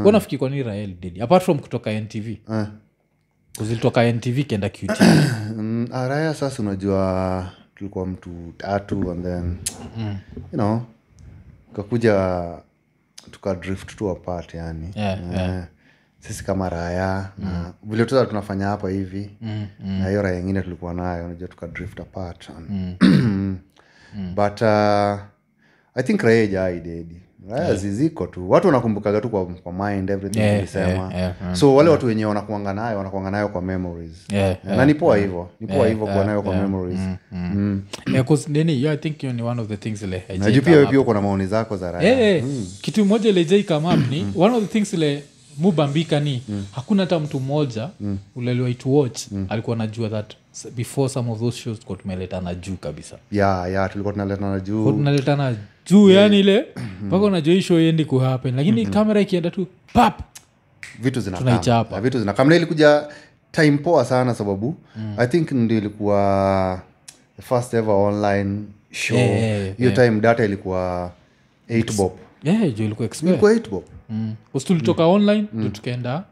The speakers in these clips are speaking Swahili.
mbona fikiri kwa nini Raiyaa did apart from kutoka NTV kuzilitoka NTV kenda QT Raiyaa sasa unajua tulikuwa mtu 3 and then you know kakuja tukadrift tu apart yani sisi kama Raiyaa na vile tunafanya hapa hivi na hiyo Raiyaa nyingine tulikuwa nayo unajua tukadrift apart but I think Raiyaa did Raiyaa ziziko tu watu wanakumbukaga tu kwa mind everything tulisema so wale watu wenyewe wanakuanga nayo kwa memories na ni poa hivyo kwa nayo kwa memories cause nini I think you one of the things ile najua pia uko na maoni zako za Raiyaa kitu moja ile jai kama ni one of the things ile mubambika ni hakuna hata mtu mmoja ulelewa to watch alikuwa anajua that before some of those shows kwa tumeletana juu kabisa tulikuwa tunaletana juu yani ile mpaka unajua hii show iendi kuhappen lakini kamera ikienda tu pap vitu zinakaa kamera ilikuja time poa sana sababu I think ndio ilikuwa the first ever online show hiyo time data ilikuwa 8 bob juu ilikuwa expert ilikuwa 8 bob tulitoka online tukaenda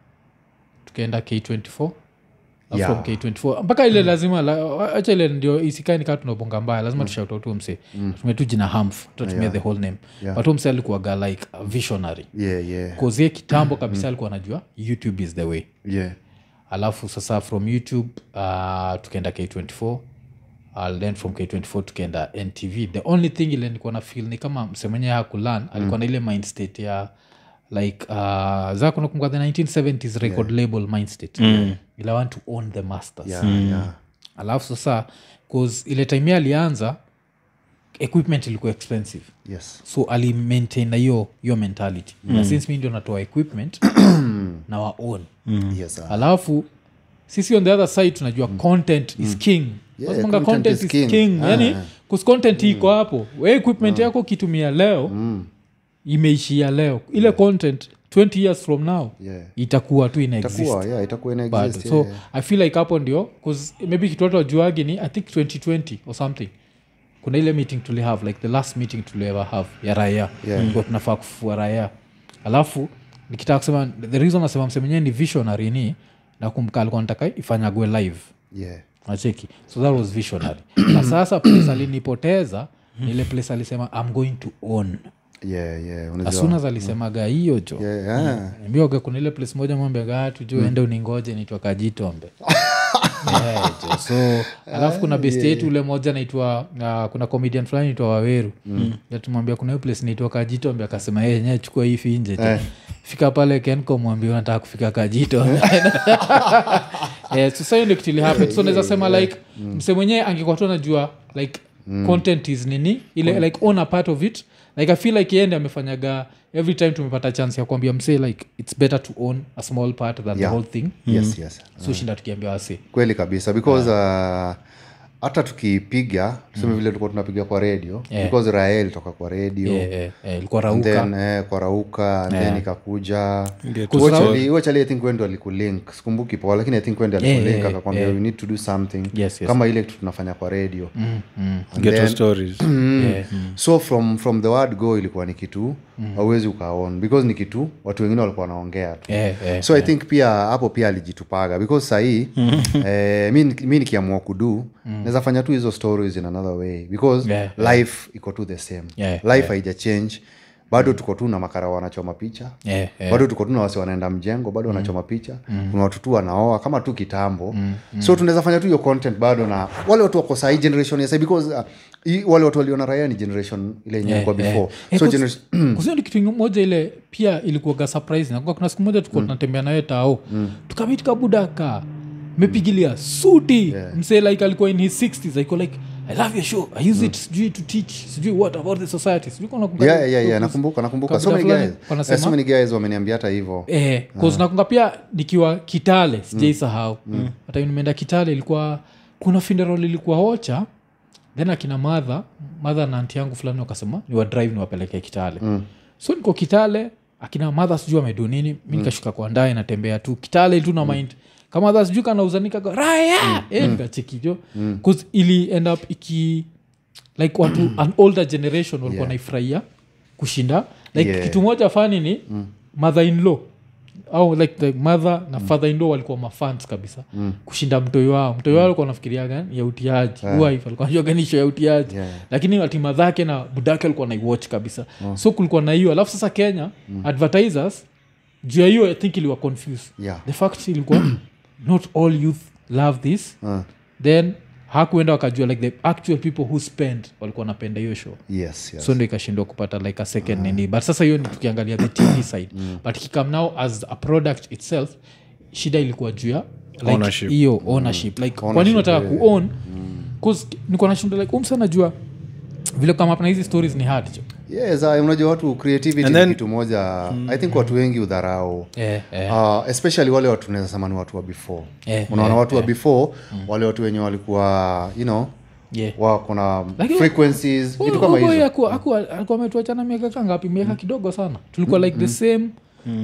K24 from K24 mpaka ile lazima acha ile ndio isikae nikaa tunabonga mbaya lazima tushout out mse tumetu jina Hamf tutumia the whole name but mse alikuwa like a visionary cause ye kitambo kabisa alikuwa anajua YouTube is the way alafu sasa from YouTube tukaenda K24 then from K24 tukaenda NTV the only thing ile nilikuwa na feel ni kama msemenye hakulan alikuwa na ile mind state ya like zako nakumbuka the 1970s record label mind state ila want to own the masters alafu sasa cause ile time alianza equipment ilikuwa expensive so ali maintain na hiyo mentality na since mimi ndio natoa equipment na wa own alafu sisi on the other side tunajua content is king content is king yani cause content iko hapo we equipment yako kitumia leo imeishia leo ile content 20 years from now itakuwa tu itakuwa ina exist so I feel like hapo ndio cause maybe kitu watu wajuagi ni I think 2020 or something kuna ile meeting tuli have like the last meeting tuli ever have ya Raiyaa kwa tunafaa kufua Raiyaa alafu nikitaka kusema the reason nasema msemenye ni visionary ni na kumbuka alikuwa anataka ifanyagwe live nacheki so that was visionary na sasa place alinipoteza ile place alisema I'm going to own asuna zalisemaga hiyo jo mbioga kuna ile place moja mwambia gatu jo ende uningoje naitwa Kajitombe so alafu kuna best yetu ule moja naitwa kuna comedian fulani naitwa Waweru tumwambia kuna hiyo place naitwa Kajitombe akasema nyewe chukua hii finje fika pale Kenko mwambie unataka kufika Kajitombe so sasa ndio kitu happen so naweza sema like mse mwenyewe angekuwa tu anajua like content is nini ile like own a part of it like I feel like yeye amefanyaga every time tumepata chance ya kuambia mse like it's better to own a small part than the whole thing so shinda tukiambia wase kweli kabisa because hata tukipiga tuseme vile tulikuwa tunapiga kwa radio because Raiyaa ilitoka kwa radio ilikuwa Rauka then kwa Rauka and then ikakuja I think wendo alikulink sikumbuki poa lakini I think wendo alikulink akakwambia we need to do something kama ile tunafanya kwa radio Ghetto stories so from the word go ilikuwa ni kitu hauwezi ukaon because ni kitu watu wengine walikuwa wanaongea tu so I think pia hapo pia alijitupaga because sahi mimi nikiamua kudu naweza fanya tu hizo stories in another way because life iko tu the same life haija change bado tuko tu na makara wanachoma picha bado tuko tu na wasi wanaenda mjengo bado wanachoma picha kuna watu tu wanaoa kama tu kitambo so tunaweza fanya tu hiyo content bado na wale watu wako sahi generation ya sahi because wale watu waliona Raiyaa ni generation ile yenyewe kwa before so generation kusema kitu moja ile pia ilikuwa surprise na kuna siku moja tulikuwa tunatembea naye tao tukamiti kabudaka mepigilia suti mse like alikuwa in his 60s alikuwa like I love your show I use it to teach what about the society nakumbuka so many guys wameniambia hata hivyo cause nakumbuka pia nikiwa Kitale sijaisahau hata nimeenda Kitale ilikuwa kuna funeral ilikuwa Ocha then akina mother na auntie yangu fulani wakasema ni wa drive ni wapeleke Kitale so niko Kitale akina mother sijui amedo nini mimi nikashuka kwa ndani natembea tu Kitale tu na mind kama that's juka na uzanika go Raiyaa nikacheki jo cuz ili end up iki like watu an older generation walikuwa naifurahia kushinda like kitu moja fani ni mother in law au like the mother na father in law walikuwa mafans kabisa kushinda mtoi wao alikuwa anafikiria gani ya utiaji wife alikuwa anajua gani ya utiaji lakini ati madhake na budake alikuwa anaiwatch kabisa so kulikuwa na hiyo alafu sasa Kenya advertisers juu ya hiyo I think iliwa confused the fact ilikuwa not all youth love this then hakuenda wakajua like the actual people who spend walikuwa wanapenda hiyo show so ndio ikashindwa kupata like a second nini but sasa hiyo ni tukiangalia the TV side but ikikam now as a product itself shida ilikuwa juu ya like hiyo ownership like kwa nini unataka kuown cause niko na shida like sana jua vile kama hapa hizi stories ni hard jo unajua watu creativity ni kitu moja I think watu wengi udharau especially wale watu tunaweza sema ni watu wa before unaona watu wa before wale watu wenye walikuwa you know wako na frequencies vitu kama hizo alikuwa ametuachana miaka ngapi miaka kidogo sana tulikuwa like the same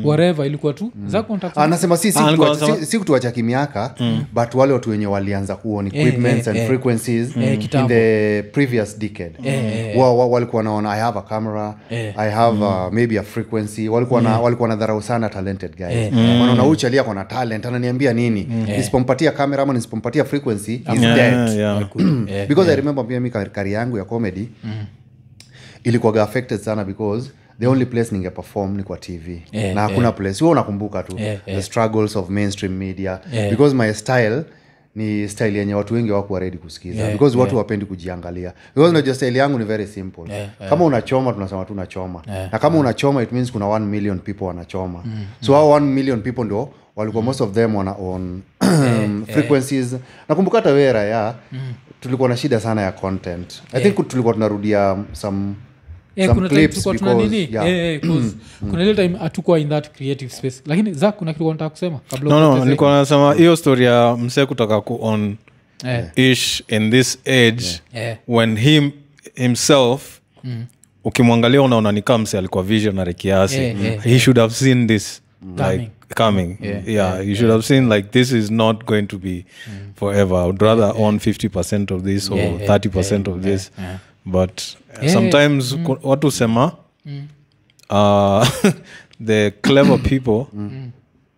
whatever ilikuwa tu zako nataka anasema si kutuacha kimiaka but wale watu wenye walianza kuona equipments and frequencies in the previous decade walikuwa wanaona I have a camera I have maybe a frequency walikuwa na dharau sana talented guys wanaona uchalia kwa na talent ananiambia nini nisipompatia camera ama nisipompatia frequency is dead because I remember pia mimi career yangu ya comedy ilikuwa affected sana because the only place ninge perform ni kwa TV na hakuna place wewe unakumbuka tu the struggles of mainstream media because my style ni style yenye watu wengi wako ready kusikiza because watu wapendi kujiangalia because unajua style yangu ni very simple kama unachoma tunasema tu unachoma na kama unachoma it means kuna 1 million people wanachoma so hao 1 million people ndio walikuwa most of them wana on frequencies nakumbuka hata wewe Raiyaa tulikuwa na shida sana ya content I think tulikuwa tunarudia some kuna clips because kuna ile time atakuwa in that creative space lakini Zach kuna kitu unataka kusema kabla nilikuwa nasema hiyo story ya msee kutoka ku on ish in this age when himself ukimwangalia unaona ni kama msee alikuwa visionary kiasi he should have seen this like coming he should have seen like this is not going to be forever I would rather own 50% of this or 30% of this but sometimes watu sema the clever people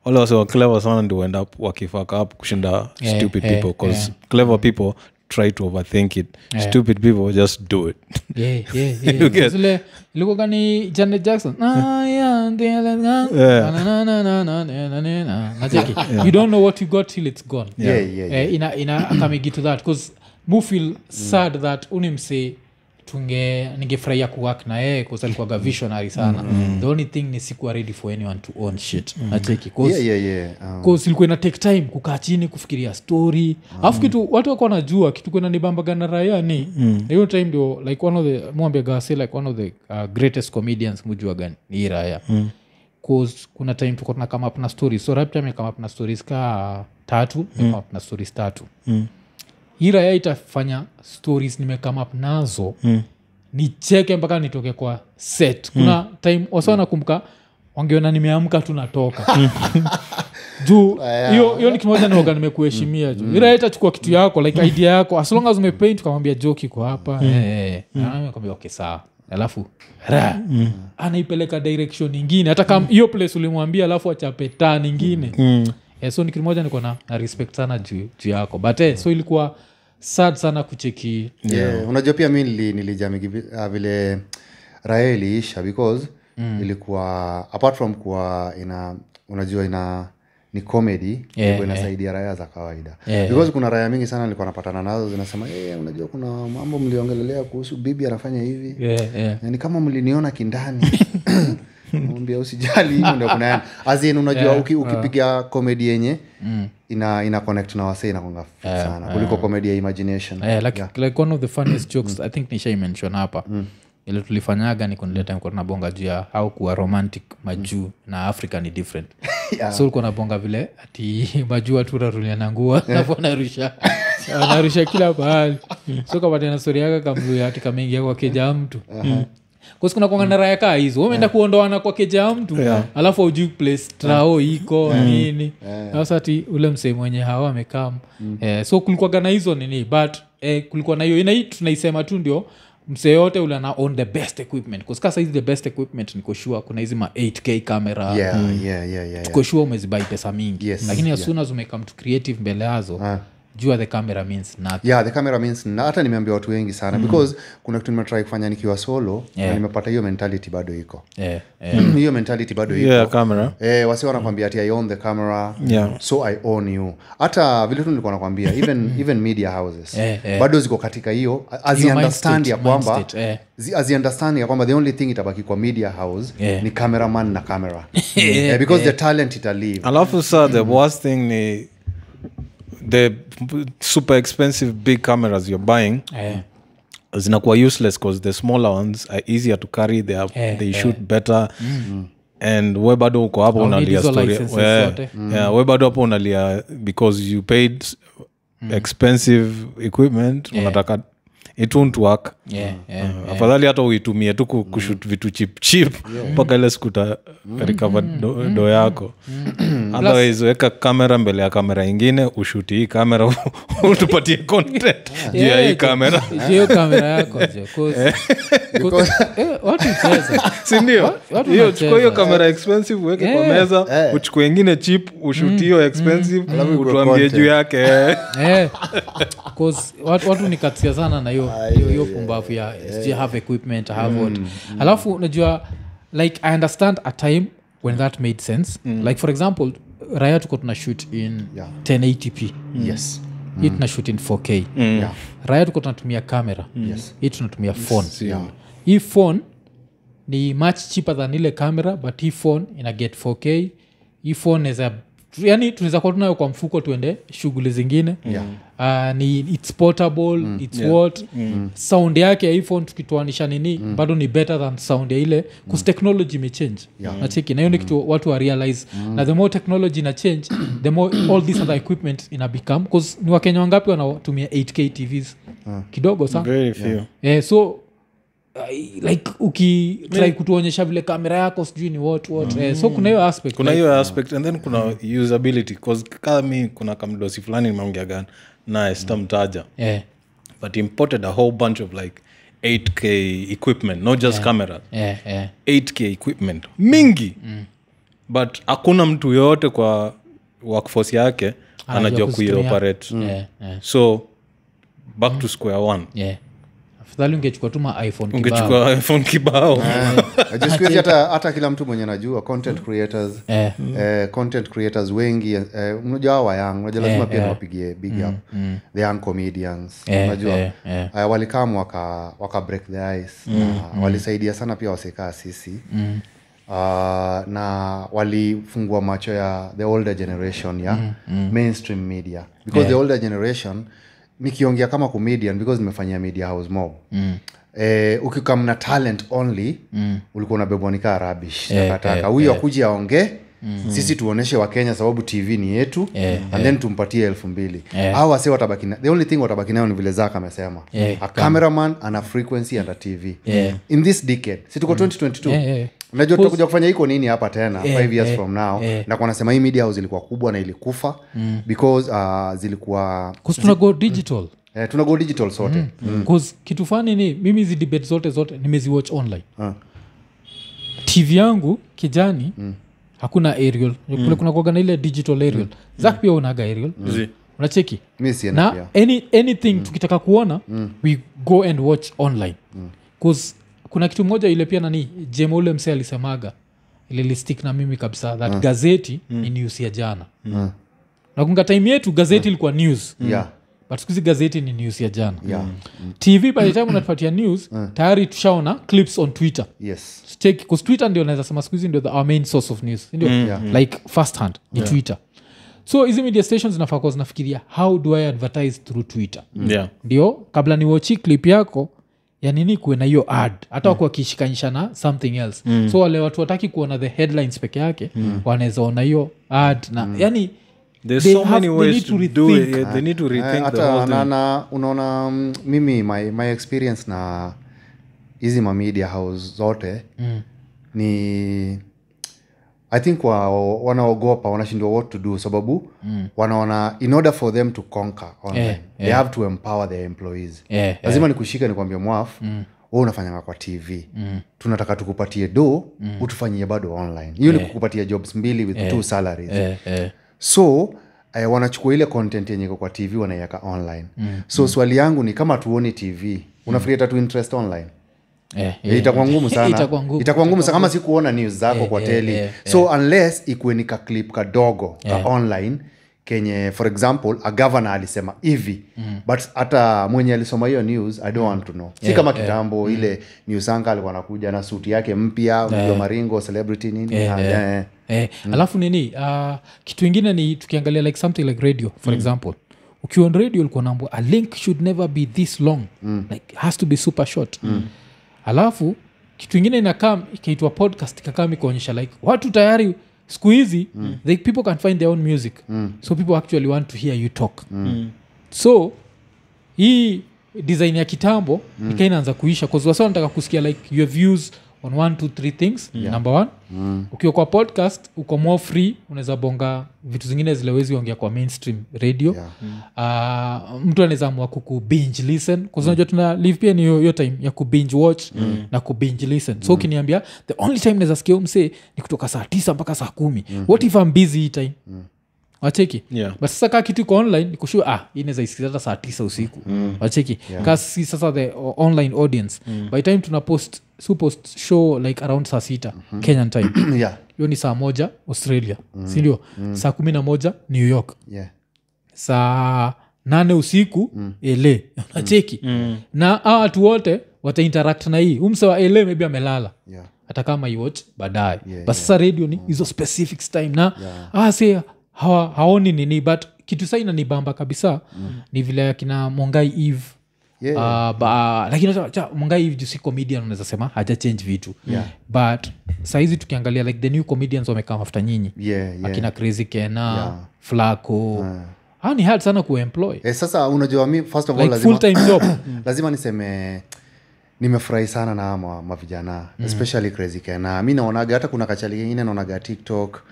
all also clever sana ndio end up wakifuck up kushinda stupid people because clever people try to overthink it stupid people just do it zile ilikuwa gani Janet Jackson you don't know what you got till it's gone ina coming to that because mu feel sad that unimse ningefurahia kuwork na yeye kwa sababu alikuwa visionary sana the only thing ni sikuwa ready for anyone to own shit nacheki cause ilikuwa ina take time kukaa chini kufikiria story alafu kitu watu wako wanajua kitu kuna nibambaga na Raiyaa ni hiyo time ndio like one of the mwambia gase like one of the greatest comedians mjua gani ni Raiyaa cause kuna time tuko tuna kama up na stories so Rapcha kama up na stories ka 3 kama up na stories 3 Raiyaa itafanya stories nimekama up nazo nicheke mpaka nitoke kwa set kuna time wasana nakumbuka wangeona nimeamka tu natoka juu hiyo ni kimoja na organ nimekuheshimia juu Raiyaa itachukua kitu yako like idea yako as long as umepaint ukamwambia joke iko hapa akamwambia okay sawa alafu anaipeleka direction nyingine hata kama hiyo place ulimwambia alafu achape taa nyingine so ni kitu moja niko na respect sana juu yako but so ilikuwa sad sana kucheki unajua pia mimi nilijamii vile Raiyaa iliisha because ilikuwa apart from kuwa unajua ni comedy ilikuwa inasaidia Raiyaa za kawaida because kuna Raiyaa mingi sana nilikuwa napatana nazo zinasema unajua kuna mambo mliongelelea kuhusu bibi anafanya hivi yani kama mliniona kindani mwambie usijali hiyo ndio kuna azin unajua ukipiga comedy yenye ina connect na wasee inakonga sana kuliko comedy ya imagination like one of the funniest jokes I think nisha mention hapa ile tulifanyaga ni kunileta niko na bonga juu ya how kuwa romantic majuu na Africa ni different so uko na bonga vile ati majuu watu raruliana nguo na anarusha kila pahali so kama tena story yake kamlu ati kamengia kwa keja mtu kwa kuna kuangana Raiyaa kaa hizo umeenda kuondoana kwa keja mtu alafu ujui place trao iko nini sasa ati ule msee mwenye hawa amekam so kulikuwa na hizo nini but kulikuwa na hiyo tunaisema tu ndio mse yote ule ana own the best equipment because kasa hizi the best equipment niko sure kuna hizi ma 8K camera tuko sure umezibai pesa mingi lakini as soon as umecome to creative mbele yazo jua the camera means nothing. The camera means hata nimeambia watu wengi sana because kuna kitu nimetry kufanya nikiwa solo na nimepata hiyo mentality bado iko. Hiyo mentality bado iko. Camera. Wasi wanakuambia ati I own the camera. So I own you. Hata vile tu nilikuwa nakwambia even media houses. Bado ziko katika hiyo as you understand ya kwamba the only thing itabaki kwa media house ni cameraman na camera. Because the talent ita leave. Alafu the worst thing ni the super expensive big cameras you're buying zinakuwa useless because the smaller ones are easier to carry, they shoot better and we bado uko hapo unalia story we bado hapo unalia because you paid expensive equipment unataka it won't work. Afadhali hata uitumie tu kushoot vitu cheap mpaka ile skuta recover do yako. Otherwise weka kamera mbele ya kamera ingine ushoot hii kamera utupatie content ya hii kamera hiyo kamera yako because watu cheza si ndio hiyo chukua hiyo kamera expensive weke kwa meza uchukue nyingine cheap ushoot hiyo expensive utuambie juu yake because watu nikatia sana na hiyo pumbavu ya you have equipment have what alafu unajua like I understand a time when that made sense like for example Raiyaa tuko tuna shoot in 1080p hii tuna shoot in 4K Raiyaa tuko tunatumia camera hii tunatumia phone hii phone ni much cheaper than ile camera but hii phone ina get 4K hii phone is yani tunaweza kuwa tunayo kwa mfuko tuende shughuli zingine ni it's portable it's what sound yake ya iPhone tukitoanisha nini bado ni better than sound ya ile cuz technology may change na cheki na hiyo ni kitu watu wa realize na the more technology na change the more all this other equipment ina become cuz ni Wakenya wangapi wanatumia 8K TVs kidogo sana very few so like try kutuonyesha vile kamera yako sijui ni what so kuna hiyo aspect and then kuna usability cause kama kuna kamdosi fulani nimeongea gani na stamtaja but imported a whole bunch of like 8K equipment not just camera 8K equipment mingi but hakuna mtu yote kwa workforce yake anajua kuioperate so back to square one afadhali ungechukua tu ma iPhone kibao ungechukua iPhone kibao just hata kila mtu mwenye anajua content creators wengi unajua wa young unajua lazima pia wapigie big up the young comedians unajua walikam waka break the ice walisaidia sana pia wasekaa sisi na walifungua macho ya the older generation ya mainstream media because the older generation nikiongea kama comedian because nimefanyia media house mob ukikam na talent only ulikuwa unabebwa nikaa rubbish nakataka huyo akuje aongee sisi tuoneshe wa Kenya sababu TV ni yetu and then tumpatie 2,000 au wase watabaki the only thing watabaki nayo ni vile Zaka amesema a cameraman and a frequency and a TV in this decade si tuko 2022 unajua tutakuja kufanya Iko Nini hapa tena 5 years from now na kwa nasema hii media house ilikuwa kubwa na ilikufa because zilikuwa tunago digital tunago digital sote because kitu fani ni mimi hizi debate zote nimeziwatch online TV yangu kijani hakuna aerial kule kuna kuaga na ile digital aerial Zak pia unaga aerial unacheki na anything tukitaka kuona we go and watch online cause kuna kitu moja ile pia nani Jemo ule mse alisemaga ile listik na mimi kabisa that gazeti ni news ya jana na kunga time yetu gazeti ilikuwa news but sikuzi gazeti ni news ya jana TV by the time unatupatia news tayari tushaona clips on Twitter check because Twitter ndio naweza sema sikuzi ndio our main source of news ndio like first hand ni Twitter so hizi media stations zinafaa kwa zinafikiria how do I advertise through Twitter ndio kabla ni watch clip yako ya nini kuwe na hiyo ad hata wako wakishikanisha na something else so wale watu wataki kuona the headlines peke yake wanaweza ona hiyo ad na yani there's so many ways to do it they need to rethink the whole thing unaona mimi my experience na hizi media house zote ni I think wanaogopa wanashindwa what to do sababu wanaona in order for them to conquer online they have to empower their employees lazima nikushika nikwambie mwaf wewe unafanyanga kwa TV tunataka tukupatie do utufanyie bado online. Hiyo ni kukupatia jobs mbili with 2 salaries. So wanachukua ile content yenye iko kwa TV wanaiweka online. So swali yangu ni kama tuone TV unafikiri tatu interest online? Itakuwa ngumu sana. Itakuwa ngumu sana kama si kuona news zako kwa tele. So unless ikuwe ni ka clip kadogo ka online kenye for example a governor alisema hivi but hata mwenye alisoma hiyo news I don't want to know. Si kama kitambo ile news anchor alikuwa anakuja na suit yake mpya mjua maringo celebrity nini. Alafu nini kitu kingine ni tukiangalia like something like radio for example. Ukiwa on radio ulikuwa naambiwa a link should never be this long. Like has to be super short. Alafu kitu kingine inakaa ikaitwa podcast ikakaa kuonyesha like watu tayari siku hizi people can find their own music. So people actually want to hear you talk. So hii design ya kitambo ikaanza kuisha kwa sababu nataka kusikia like your views on 1 2 3 things. Number 1 ukiwa kwa podcast uko more free unaweza bonga vitu zingine zile wezi ongea kwa mainstream radio. Mtu anaweza amua binge listen kwa sababu unajua tuna live pia ni hiyo time ya binge watch na binge listen. So ukiniambia the only time naweza sikia mse ni kutoka saa 9 mpaka saa 10. What if I'm busy hii time? Wacheki but sasa kaa kitu iko online nikushua hii inaweza isikiza hata saa 9 usiku. Wacheki kasi sasa the online audience by time tuna post show like around saa 6 Kenyan time. Hiyo ni saa 1 Australia si ndio? Saa 11 New York. Saa 8 usiku LA. Unacheki na watu wote wata interact na hii umse wa LA maybe amelala hata kama you watch baadaye. But sasa radio ni hizo specific time na say haoni nini but kitu sasa inanibamba kabisa ni vile kina Mongai Eve. Lakini Mongai Eve si comedian unaweza sema haja change vitu but saizi tukiangalia like the new comedians wamekaa after nyinyi akina Crazy Kena Flaco ni hard sana kuemploy. Sasa unajua mimi first of all like lazima full time job lazima niseme nimefurahi sana na mavijana especially Crazy Kena. Mimi naonaga hata kuna kachali kingine naonaga TikTok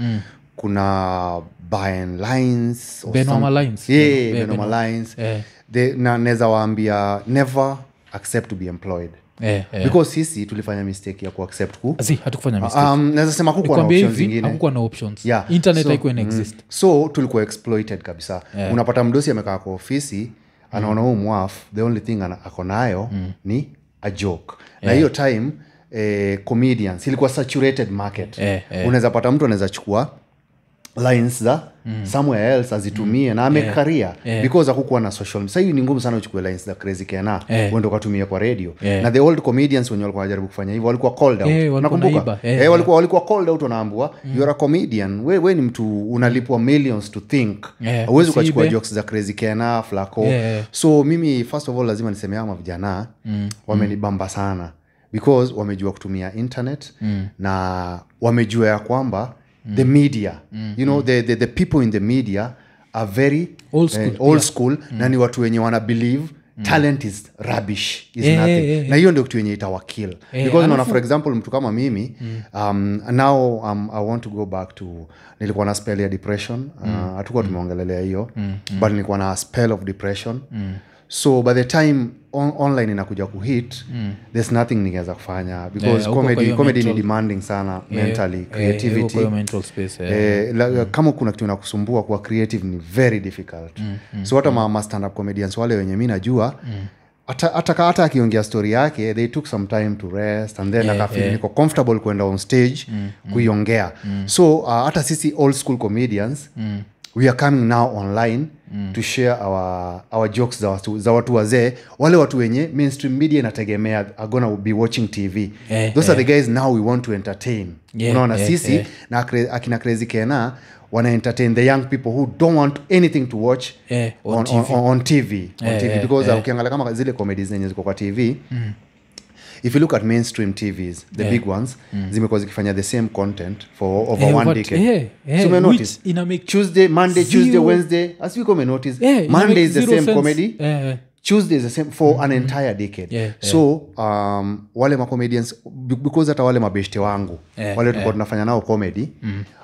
kuna Buying Lines Benoma Lines na neza waambia never accept to be employed because sisi tulifanya mistake ya kuaccept hatukufanya mistake. Naweza sema hakukuwa na options zingine. Hakukuwa na options. Internet haikuwa exist. So tulikuwa exploited kabisa. Unapata mdosi amekaa kwa ofisi anaona huyu mwaf the only thing ako nayo ni a joke. Na hiyo time comedians ilikuwa saturated market. Unaweza pata mtu anaweza chukua lines za somewhere else azitumie na amekaria because hakukuwa na social. Sasa hivi ni ngumu sana uchukue lines za Crazy Kena uende ukatumia kwa radio. Na the old comedians wenye walikuwa wanajaribu kufanya hivyo walikuwa called out. Nakumbuka walikuwa called out wanaambiwa you are a comedian, wewe ni mtu unalipwa millions to think. Huwezi ukachukua jokes za Crazy Kena, Flaco. So mimi first of all lazima niseme ama vijana wamenibamba sana because wamejua kutumia internet na wamejua ya kwamba the media you know the people in the media are very old school na ni watu wenye wana believe talent is rubbish is nothing. Na hiyo ndio kitu yenye itawakill because unaona for example mtu kama mimi now I want to go back to nilikuwa na spell ya depression hatukuwa tumeongelelea hiyo but nilikuwa na spell of depression. So by the time online inakuja kuhit there's nothing ningeweza kufanya because comedy ni demanding sana mentally creativity mental space kama kuna kitu inakusumbua kwa creative ni very difficult. So hata ma stand up comedians wale wenye mimi najua hata akiongea story yake they took some time to rest and then akafeel niko comfortable kwenda on stage kuiongea. So hata sisi old school comedians we are coming now online to share our jokes za watu wazee wale watu wenye mainstream media inategemea are gonna be watching TV. Those are the guys now we want to entertain. Unaona sisi na akina Crazy Kena wana entertain the young people who don't want anything to watch on TV because ukiangalia kama zile comedies zenye ziko kwa TV if you look at mainstream TVs the big ones zimekuwa zikifanya the same content for over one decade. So you notice Tuesday, Monday, Tuesday, Wednesday as we come notice Monday is the same sense. Comedy Tuesday is the same for an entire decade. So wale ma comedians because hata wale mabeshte wangu wale tulikuwa tunafanya nao comedy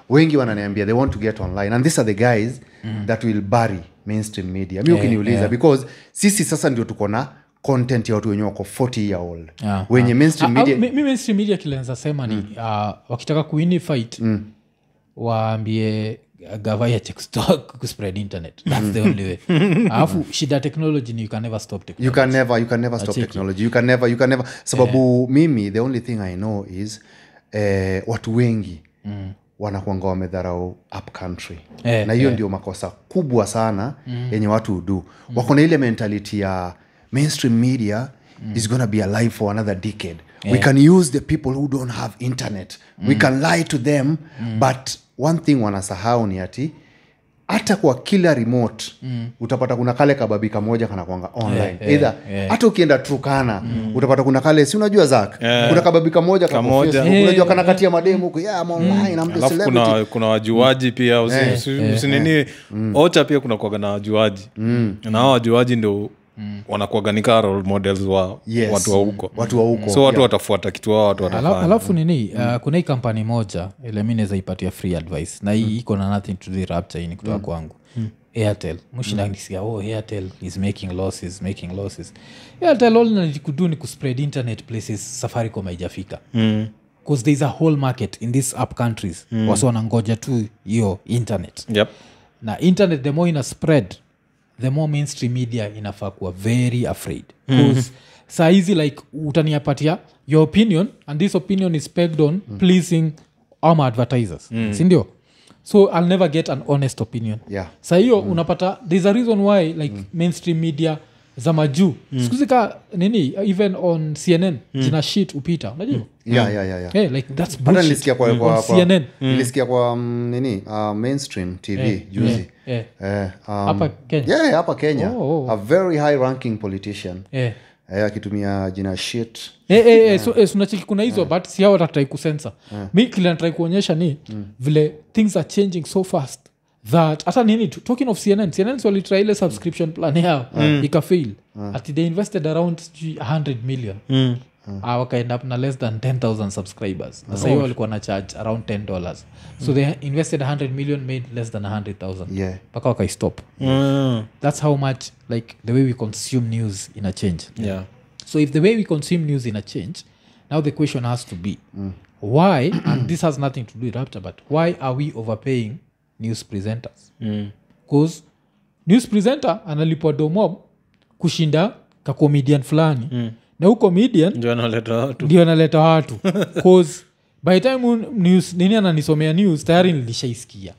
wengi wananiambia they want to get online and these are the guys that will bury mainstream media. Mimi ukiniuliza because sisi sasa ndio tuko na content ya watu wenye wako 40 year old wenye mainstream media mainstream media kilenza sema ni wakitaka kuwini fight waambie gavaya check stock kuspread internet, that's the only way. Alafu shida technology ni you can never stop technology. You can never stop technology. You can never sababu mimi the only thing I know is watu wengi wanakuanga wamedharau up country na hiyo ndio makosa kubwa sana yenye watu udu wako na ile mentality ya mainstream media is going to be alive for another decade. We can use the people who don't have internet. We can lie to them, but one thing wanasahau ni ati hata kwa kila remote utapata kuna kale kababi kamoja kana kwanga online either hata ukienda Turkana utapata kuna kale si unajua Zak kuna kababi kamoja kwa Facebook unajua kana kati ya mademu huko online na mtu celebrity kuna wajuaji pia usinini ocha pia kuna kwa na wajuaji na hao wajuaji ndio wanakuaganika role models wa watu wa huko so watu watafuata kitu wao watu watafanya. Alafu nini kuna hii kampani moja ile mimi naweza ipatia free advice na hii iko na nothing to do Rapcha hii kutoka kwangu. Airtel mushindanisia Airtel is making losses. Airtel all na kudu ni kuspread internet places Safaricom haijafika. Because there is a whole market in these up countries wasi wanangoja tu hiyo internet. Na internet the more ina spread the more mainstream media inafaa kuwa very afraid. Because saa hizi like utaniapatia your opinion and this opinion is pegged on pleasing our advertisers. Sindio? So I'll never get an honest opinion. Saa hiyo unapata there's a reason why like mainstream media za majuu sikuzika nini even on CNN zina shit upita unajua like that's bullshit. Nilisikia kwa CNN nilisikia kwa nini mainstream TV juzi hapa Kenya hapa Kenya a very high ranking politician akitumia jina shit so unacheki kuna hizo but si hao watatry kucensor mimi kile natry kuonyesha ni vile things are changing so fast that hata nini talking of CNN walitry ile subscription plan yao ikafail ati they invested around 100 million wakaend up na less than 10,000 subscribers na sasa hiyo walikuwa na charge around $10 so they invested 100 million made less than 100,000 paka wakaistop. That's how much like the way we consume news in a change. So if the way we consume news in a change, now the question has to be why and this has nothing to do with Rapcha but why are we overpaying news presenters? Because news presenter analipwa domob kushinda ka comedian fulani na huko comedian ndio analeta watu cause by the time news nini ananisomea news tayari nilishaisikia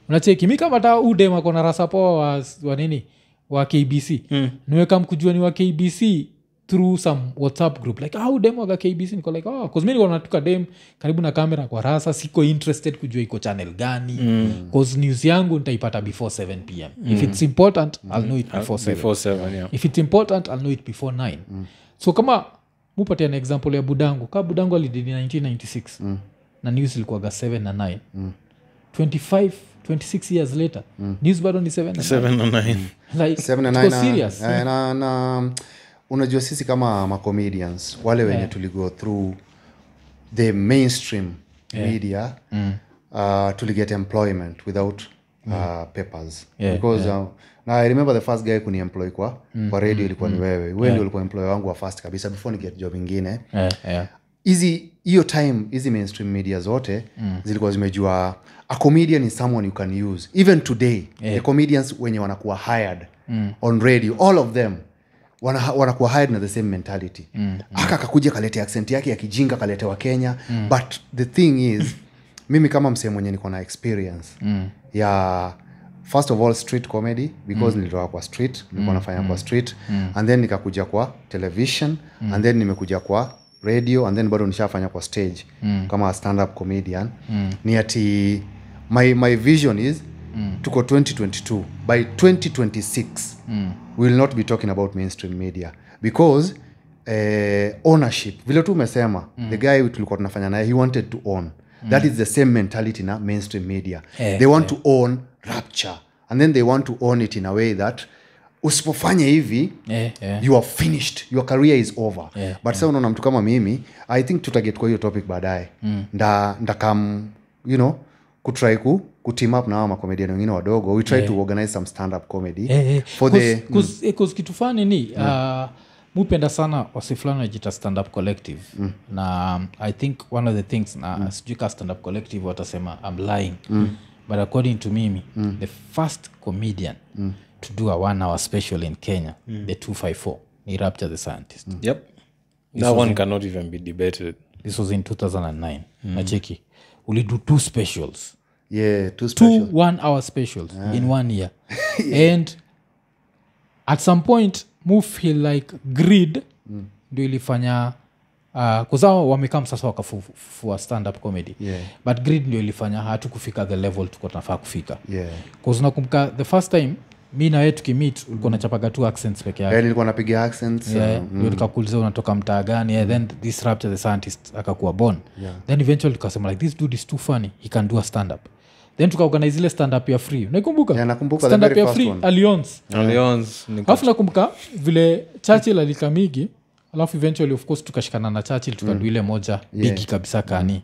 unacheki mimi kama hata udema kona rasapo wa nini wa KBC niweka mkujua ni wa KBC through some WhatsApp group like udema wa KBC niko like cause mimi niko natuka dem karibu na kamera kwa rasa siko interested kujua iko channel gani cause news yangu nitaipata before 7 p.m. If it's important I'll know it before 7 if it's important I'll know it before 9 so kama mupatia an example ya budangu ka budangu alididi 1996 na news ilikuwa ga 7 na 9 26 years later news bado ni 7 na 9 like 7 na 9 serious na unajua sisi kama ma comedians wale wenye tuligo through the mainstream media tuliget employment without papers because now I remember the first guy kuni employ kwa radio ilikuwa ni wewe ndio ulikuwa employer wangu wa first kabisa before ni get job nyingine hiyo time hizi mainstream media zote zilikuwa zimejua a comedian is someone you can use even today the comedians wenye wanakuwa hired on radio all of them wanakuwa hired na the same mentality akakuja kalete accent yake ya kijinga kalete wa Kenya but the thing is mimi kama msee mwenye niko na experience ya first of all street comedy because nilitoka kwa street nilikuwa nafanya kwa street and then nikakuja kwa television and then nimekuja kwa radio and then bado nishafanya kwa stage kama stand up comedian ni ati my vision is tuko 2022 by 2026 we will not be talking about mainstream media because ownership vile tu umesema the guy tulikuwa tunafanya naye he wanted to own that is the same mentality na mainstream media they want to own Rapcha and then they want to own it in a way that usipofanya hivi you are finished your career is over but sasa unaona mtu kama mimi I think tutaget kwa hiyo topic baadaye ndakam you know kutry ku team up na wa comedian wengine wadogo we try to organize some stand up comedy for the cause kitu fani ni mupenda sana wasifulani najita stand up collective na I think one of the things na sijui ka stand up collective watasema I'm lying but according to mimi the first comedian to do a 1 hour special in Kenya the 254 ni Rapcha the Scientist. Yep. That one cannot even be debated. This was in 2009 nacheki ulidu 2 specials. Yeah, 2 specials. 2 1 hour specials in 1 year. And at some point mu feel like greed ndio ilifanya kuzao wamekam sasa wakafufua stand up comedy. But greed ndio ilifanya hatu kufika the level tuko tunafaa kufika. Cause nakumbuka the first time mi na wewe tukimit ulikuwa unachapaga 2 accents peke yake. Nilikuwa napiga accents. Ndio nikakuuliza unatoka mtaa gani then this Rapcha the Scientist akakuwa born. Then eventually tukasema like this dude is too funny, he can do a stand up. Then tukaorganize ile stand up ya free. Unaikumbuka? Nakumbuka stand up ya free Alliance. Alafu nakumbuka vile Churchill alikamigi, alafu eventually of course tukashikana na Churchill tukadu ile moja bigi kabisa kani.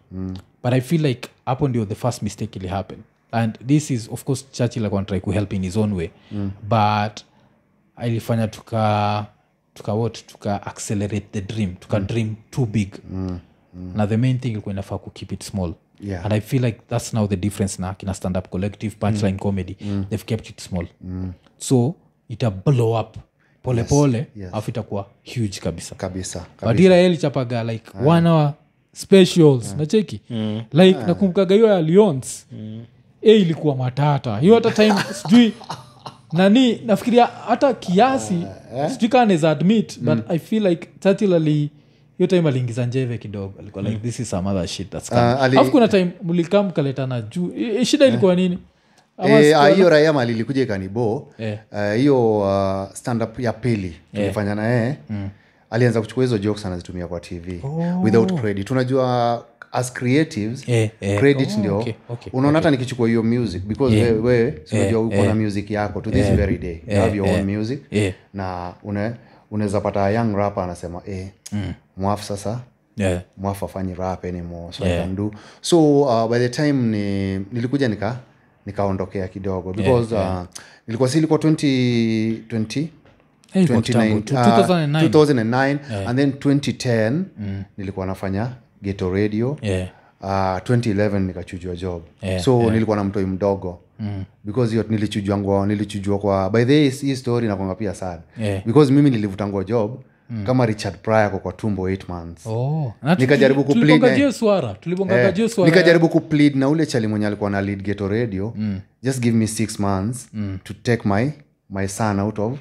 But I feel like hapo ndio the first mistake ili happen. And this is of course Churchill alikuwa try to help in his own way. But ilifanya tuka accelerate the dream, dream too big. Na the main thing ilikuwa inafaa ku keep it small. And I feel like that's now the difference na kina stand up collective punchline comedy they've kept it small so ita blow up pole afu itakuwa huge kabisa. But ila yeli chapaga like 1 hour specials nacheki like nakumbukaga hiyo ya Lyons ilikuwa matata hiyo hata time sijui nani nafikiria hata kiasi sijui kama naweza admit but I feel like Churchill hiyo time aliingiza njeve kidogo alikuwa like this is some other shit that's coming. Alafu kuna time mlikaa mkaletana juu shida ilikuwa nini? Hiyo Raiyaa mali ilikuja ikanibo hiyo stand up ya pili tulifanya na yeye alianza kuchukua hizo jokes anazitumia kwa TV without credit. Unajua as creatives credit ndio unaona hata nikichukua hiyo music because wewe unajua uko na music yako to this very day you have your own music na unaweza pata young rapper anasema mwafu sasa mwafu afanyi rap anymore so I can do so by the time nilikuja nikaondokea kidogo because nilikuwa 2020 2009 and then 2010 nilikuwa nafanya Ghetto radio 2011 nikachujwa job so nilikuwa na mtoi mdogo because hiyo nilichujwa kwa by the way hii story nakwanga pia sad because mimi nilivutangwa job kama Richard Pryor kwa tumbo 8 months nikajaribu kuplead nikajaribu kuplead na ule chali mwenye alikuwa na lead Ghetto radio just give me 6 months to take my son out of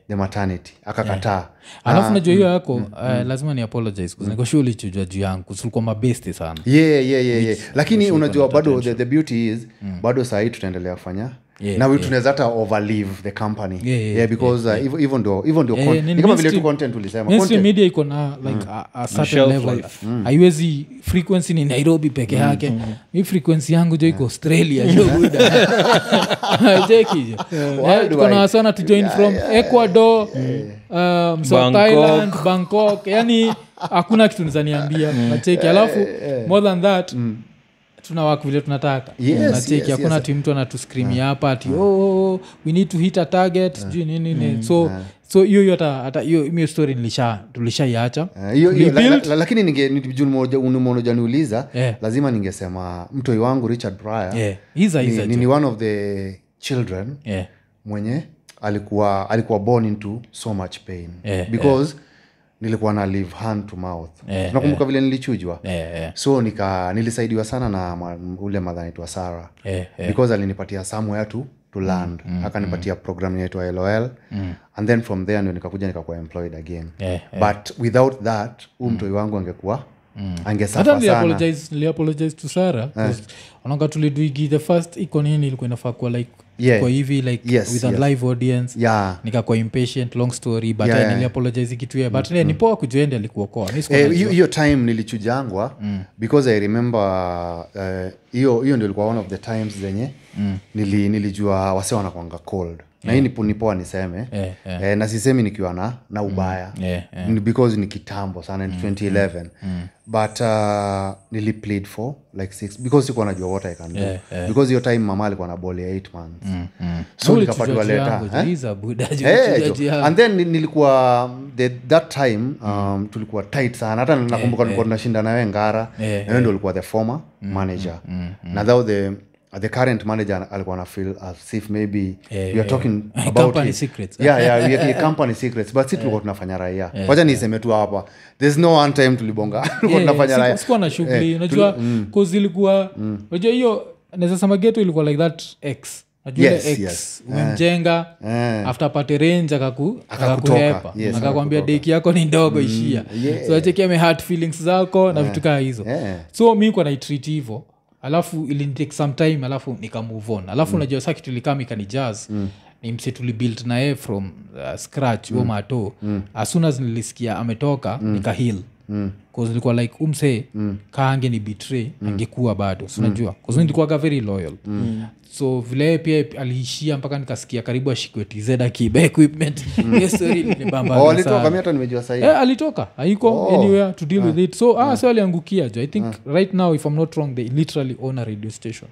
the maternity akakataa alafu najua hiyo yako lazima ni apologize kwa niko sure ulichujwa juu yangu kulikuwa mabeste sana lakini unajua bado the beauty is bado saa tutaendelea kufanya na wewe tunaweza hata overlive the company because even ni kama vile tu content ulisema content media iko na like a certain level haiwezi frequency ni Nairobi peke yake hii frequency yangu jo iko Australia jo buda jeki kuna sana to join from Ecuador South Thailand Bangkok yani hakuna kitu nizaniambia nacheki alafu more than that tunawaka vile tunataka nacheki hakuna ati mtu anatuscream hapa ati we need to hit a target sijui nini so hiyo hata hiyo story tulishaiacha lakini ningejumoja niuliza lazima ningesema mtoi wangu Richard Pryor ni one of the children mwenye alikuwa born into so much pain because nilikuwa na live hand to mouth tunakumbuka vile nilichujwa so nilisaidiwa sana na ule madhani tu Sarah because alinipatia somewhere to land akanipatia program inaitwa LOL and then from there ndio nikakuwa employed again but without that mtoi wangu angekuwa angesafa sana nili apologize to Sarah onanga tuliduigi the first Iko Nini ilikuwa inafaa kuwa like kwa hivi like with a live audience nikakuwa impatient long story but nili apologize kitu but ni poa kujoenda alikuokoa hiyo time nilichujangwa because I remember hiyo ndio ilikuwa one of the times zenye nilijua wase wanakuanga cold na hii ni poa niseme na sisemi nikiwa na ubaya because ni kitambo sana in 2011 but niliplead for like 6 because sikuwa najua what I can do because hiyo time mama alikuwa na ball ya 8 months so nikapatiwa letter and then nilikuwa that time tulikuwa tight sana hata nakumbuka tulikuwa tunashinda na wewe Ngara na wewe ndio ulikuwa the former manager na now the current manager alikuwa na feel as if maybe we are talking about company secrets. we are company secrets but si tulikuwa tunafanya Raiyaa wacha niseme tu hapa there's no one time tulibonga tulikuwa tunafanya Raiyaa sikuwa na shughuli unajua cause ilikuwa unajua hiyo naweza sema Ghetto ilikuwa like that X najua X umjenga after pate range akakuhepa akakwambia deki yako ni ndogo ishia so achekia me hard feelings zako na vitu kama hizo so mimi kwa na treat hivyo alafu ili take some time alafu nika move on alafu unajua sasa kitu likamika ni jazz ni mse tulibuild na yeye from scratch Ouma to as soon as nilisikia ametoka nika heal cause nilikuwa like umse kaange ni betray angekuwa bado so unajua cause nilikuwa very loyal so vile pia aliishia mpaka nikasikia karibu ashikwe TZ akiba equipment hiyo story ni bamba alitoka mimi hata nimejua sasa alitoka haiko anywhere to deal with it so so aliangukia jo I think right now if I'm not wrong they literally own a radio station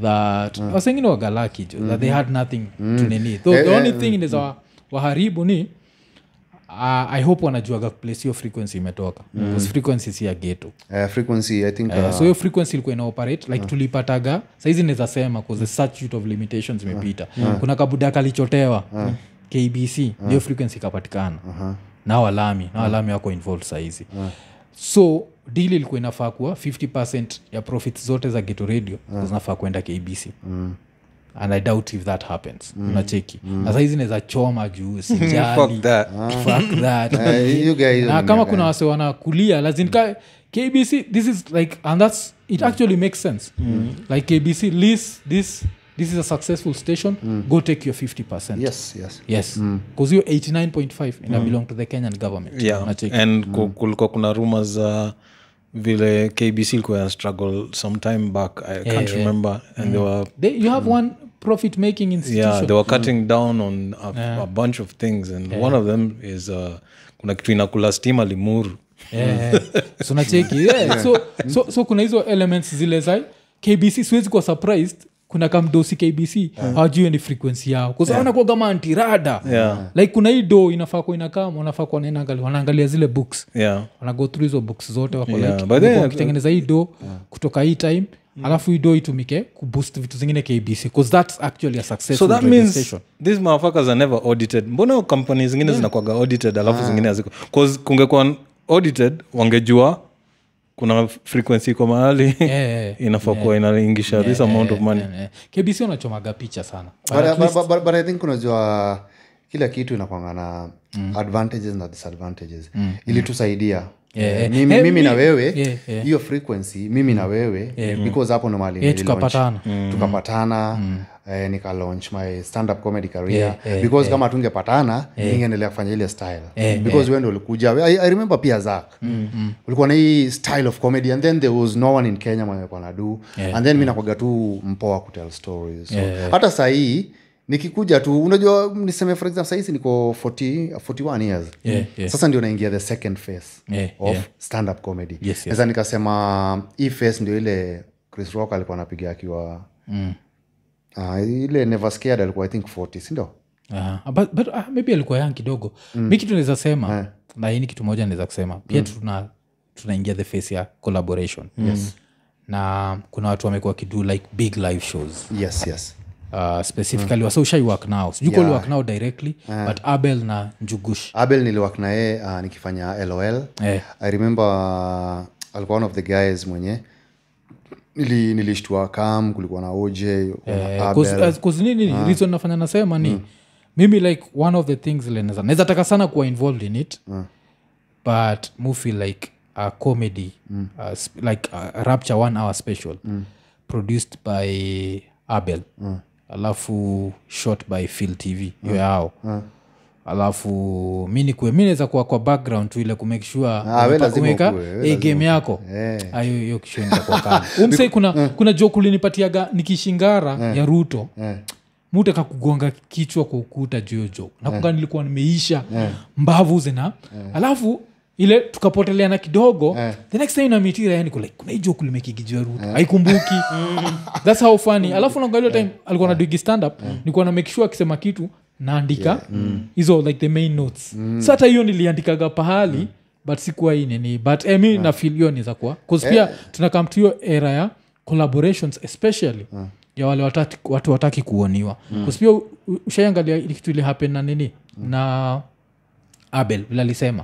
that I was saying wagalaki jo that they had nothing to nini the only thing is waharibu ni I hope wanajuaga place hiyo frequency imetoka because frequency si ya Ghetto frequency I think so hiyo frequency ilikuwa ina operate like tulipataga saizi naweza sema cause the statute of limitations imepita kuna kabuda kalichotewa KBC hiyo frequency ikapatikana na walami wako involved saizi so deal ilikuwa inafaa kuwa 50% ya profits zote za Ghetto radio zinafaa kwenda KBC and I doubt if that happens unacheki na saizi naweza choma juu sijali fuck that you guys na kama kuna wase wanakulia lazima KBC this is like and that's it actually makes sense like KBC list this is a successful station go take your 50% yes because you 89.5 ina belong to the Kenyan government unacheki and kulikuwa kuna rumors vile KBC ilikuwa struggle some time back I can't remember and you have one profit making institution they were cutting down on a bunch of things and one of them is kuna kitu inakula stima Limuru so nacheki so kuna hizo elements zile za KBC siwezi kuwa surprised kuna kamdosi KBC hawajui ni frequency yao kwa sababu wanakuwa kama antirada like kuna hii do inafaa kwa inakama wanafaa kwa wanaangalia zile books wanago through hizo books zote wako like wakitengeneza hii do kutoka hii time alafu hii do itumike kuboost vitu zingine KBC because that's actually a successful so that means station. These motherfuckers are never audited mbona companies zingine zinakuwa audited alafu zingine haziko because kungekuwa audited wangejua kuna frequency kwa mahali inafaa kuwa inaingisha this amount of money KBC unachomaga picha sana but I think unajua kila kitu inakuanga na advantages na disadvantages ili tusaidia mimi na wewe hiyo frequency mimi na wewe because hapo normally tukapatana nika launch my stand up comedy career because kama tungepatana ningeendelea kufanya ile style because wewe ndio ulikuja I remember pia Zach ulikuwa na hii style of comedy and then there was no one in Kenya mwenye alikuwa anadu and then mimi nakwaga tu mpoa ku tell stories so hata saa hii nikikuja tu unajua niseme for example sasa niko 41 years sasa ndio naingia the second phase of stand up comedy sasa nikasema hii phase ndio ile Chris Rock alikuwa anapiga akiwa ile Never Scared alikuwa I think 40 si ndio but maybe alikuwa young kidogo mimi kitu naweza sema na hii kitu moja naweza kusema pia tunaingia the phase ya collaboration na kuna watu wamekuwa kidu like big live shows specifically wasa ushai work now sijui call work now directly but Abel na Njugush Abel niliwork na yeye nikifanya LOL I remember alikuwa one of the guys mwenye nilishtua kam kulikuwa na OJ cause nini reason nafanya nasema ni mimi like one of the things naweza taka sana kuwa involved in it but mu feel like a comedy like a Rapcha 1 hour special produced by Abel alafu shot by Phil TV hiyo yao alafu mimi naweza kuwa kwa background tu ile kumake sure umeka game yako ayo hiyo kishoenda kwa kana umse kuna joke ulinipatiaga nikishingara ya Ruto mtu akakugonga kichwa kwa ukuta juu joke nakumbuka nilikuwa nimeisha mbavu zina alafu ile tukapoteleana kidogo the next time na mitira yani like kuna hiyo joke limekigijwa Ruto haikumbuki that's how funny alafu naangalia time alikuwa na do stand up nilikuwa na make sure akisema kitu naandika hizo like the main notes so hata hiyo niliandikaga pahali but sikuwa hii nini but mi na feel hiyo niza kuwa cause pia tunakam to hiyo era ya collaborations especially ya wale watu wataki kuoniwa cause pia ushaangalia ile kitu ile happen na nini na Abel vile alisema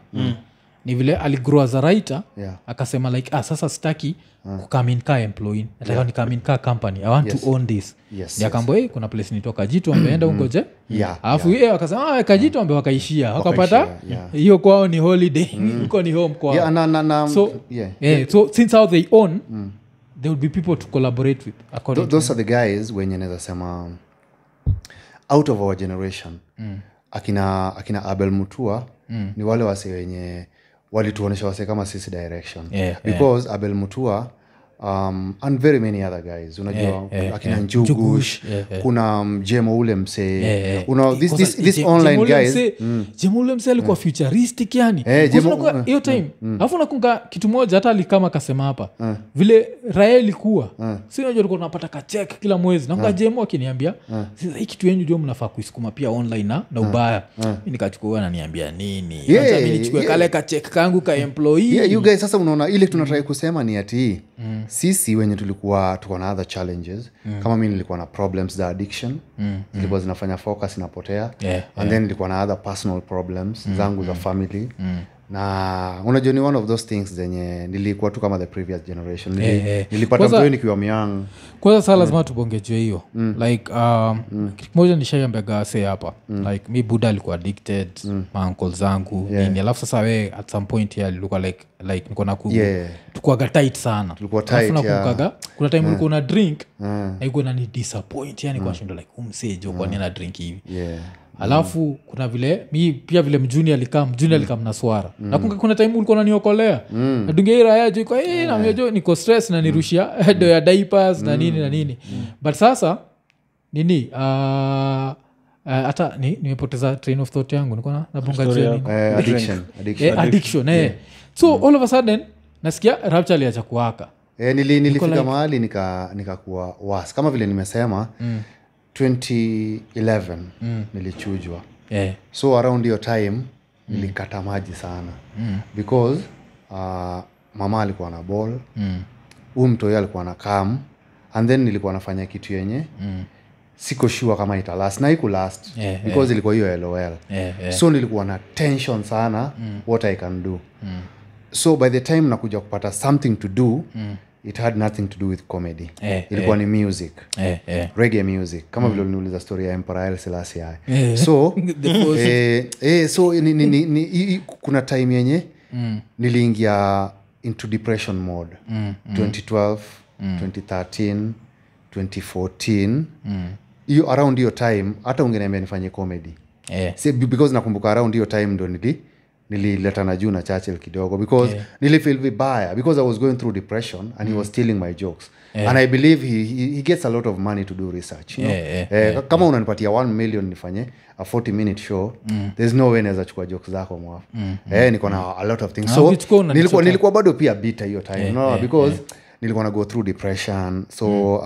ni vile aligrow as a writer akasema like sasa sitaki kukamin ka employee nataka nikamin ka company I want to own this yakambo kuna place nitoka Jitu ameenda ungoje alafu yeye akasema Kajitu ambe wakaishia wakapata hiyo kwao ni holiday huko ni home kwao so since how they own there would be people to collaborate with those are the guys wenye naweza sema out of our generation akina Abel Mutua ni wale wase wenye walituonesha wase kama sisi direction because Abel Mutua and very many other guys unajua akina Njugush kuna Jemo ule mse this online guys Jemo ule mse alikuwa futuristic yani hiyo time alafu nakunga kitu moja hata alikama akasema hapa vile Raiyaa ilikuwa si unajua tulikuwa tunapata ka check kila mwezi na Jemo akiniambia sasa hii kitu yenu ndio mnafaa kuisukuma pia online na ubaya mimi nikachukua na niambia nini acha mimi nichukue kale ka check kangu ka employee you guys sasa unaona ile tunataka kusema ni ati sisi wenye tulikuwa tuko na other challenges kama mimi nilikuwa na problems za addiction zilikuwa zinafanya focus inapotea and then nilikuwa na other personal problems zangu za family na unajua ni one of those things zenye nilikuwa tu kama the previous generation nilipata mtoto nikiwa myang kwanza sasa lazima tubongejwe hiyo like kitu moja nishaiambia say hapa like mi buda alikuwa addicted my uncle zangu nini alafu sasa we at some point here alikuwa like niko na tukua tight sana tulikuwa tight kuna time ulikuwa na drink na iko na ni disappoint yani kwa shindo like umsejo kwa nini na drink hivi alafu kuna vile mi pia vile mjuni alikam na swara na kuna time ulikuwa unaniokolea nadunge Raiyaa jo kwa na mimi niko stress na nirushia do ya diapers na nini but sasa nini hata nimepoteza train of thought yangu niko na bonga jeni addiction so all of a sudden nasikia Rapcha aliacha kuwaka nilifika mahali nikakuwa was kama vile nimesema 2011 nilichujwa so around your time nilikata maji sana because mama alikuwa na ball mtoto alikuwa na kam and then nilikuwa nafanya kitu yenye siko sure kama ita last na iku last because ilikuwa hiyo LOL so nilikuwa na tension sana what I can do so by the time nakuja kupata something to do it had nothing to do with comedy ilikuwa ni music reggae music kama vile uliniuliza story ya Emperor Selassie so so kuna time yenye niliingia into depression mode 2012 2013 2014 hiyo around hiyo time hata ungeniambia nifanye comedy because nakumbuka around hiyo time ndo nilileta na juu na Churchill kidogo because nilifeel vibaya because I was going through depression and he was stealing my jokes and I believe he gets a lot of money to do research you know? Kama unanipatia 1 million nifanye a 40-minute show there's no way naweza chukua jokes zako mwafu niko na a lot of things so nilikuwa bado pia bitter hiyo time because nilikuwa na go through depression so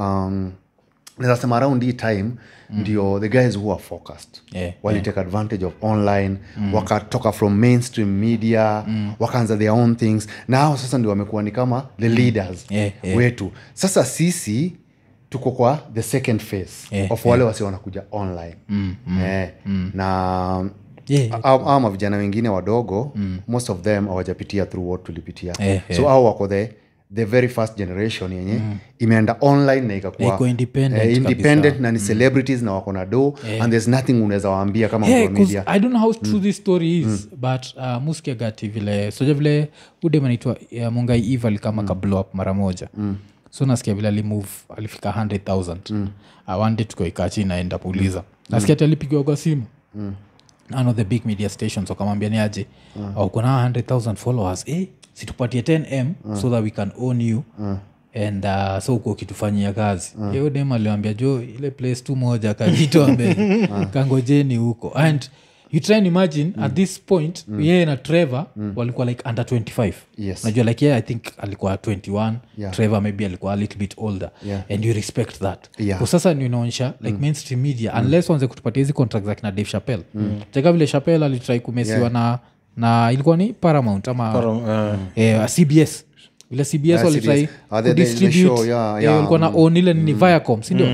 naweza sema around hii time ndio the guys who are focused wali take advantage of online wakatoka from mainstream media wakaanza their own things now sasa ndio wamekuwa ni kama the leaders wetu sasa sisi tuko kwa the second phase of wale wasi wanakuja online na ama vijana wengine wadogo most of them hawajapitia through what tulipitia so hao wako the very first generation yenye imeenda online na ikakuwa independent na ni celebrities na wako na do and there's nothing unaweza waambia kama media I don't know how true this story is but Muskia gati vile soja vile ude manaitwa Mungai Eva kama ka blow up mara moja so nasikia vile alimove alifika 100,000 one day tuko ikachi naenda kuuliza nasikia alipigwa kwa simu none of the big media stations wakamwambia ni aje au kuna 100,000 followers situpatie 10M so that we can own you and so uko kitufanyia kazi hiyo dem aliambia jo ile place tu moja kajitoa mbele kangojeni huko and you try and imagine at this point yeye na Trevor walikuwa like under 25. Yes. Unajua like yeye I think alikuwa 21, Trevor maybe alikuwa a little bit older, and you respect that. Kwa sasa ni unaonyesha like mainstream media unless wanze kutupatia hizi contracts za kina Dave Chappelle. Cheka vile Chappelle alitry kumesiwa na ilikuwa ni Paramount ama CBS. Vile CBS walitry kudistribute walikuwa na own ile ni Viacom, si ndio?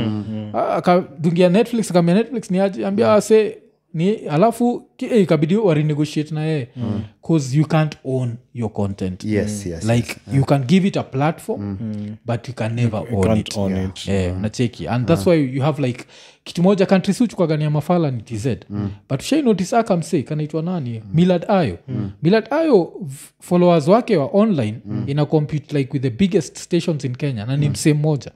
Akadungia Netflix, akamwambia Netflix ni aje, ambia ni alafu ikabidi warenegotiate na yeye because you can't own your content. Yes, like you can give it a platform but you can never own it. Unacheki, and that's why you have like kitu moja country such kwa gania mafala ni TZ but usha notice akamsay kanaitwa nani Millard Ayo. Millard Ayo followers wake wa online ina compete like with the biggest stations in Kenya na ni msame moja.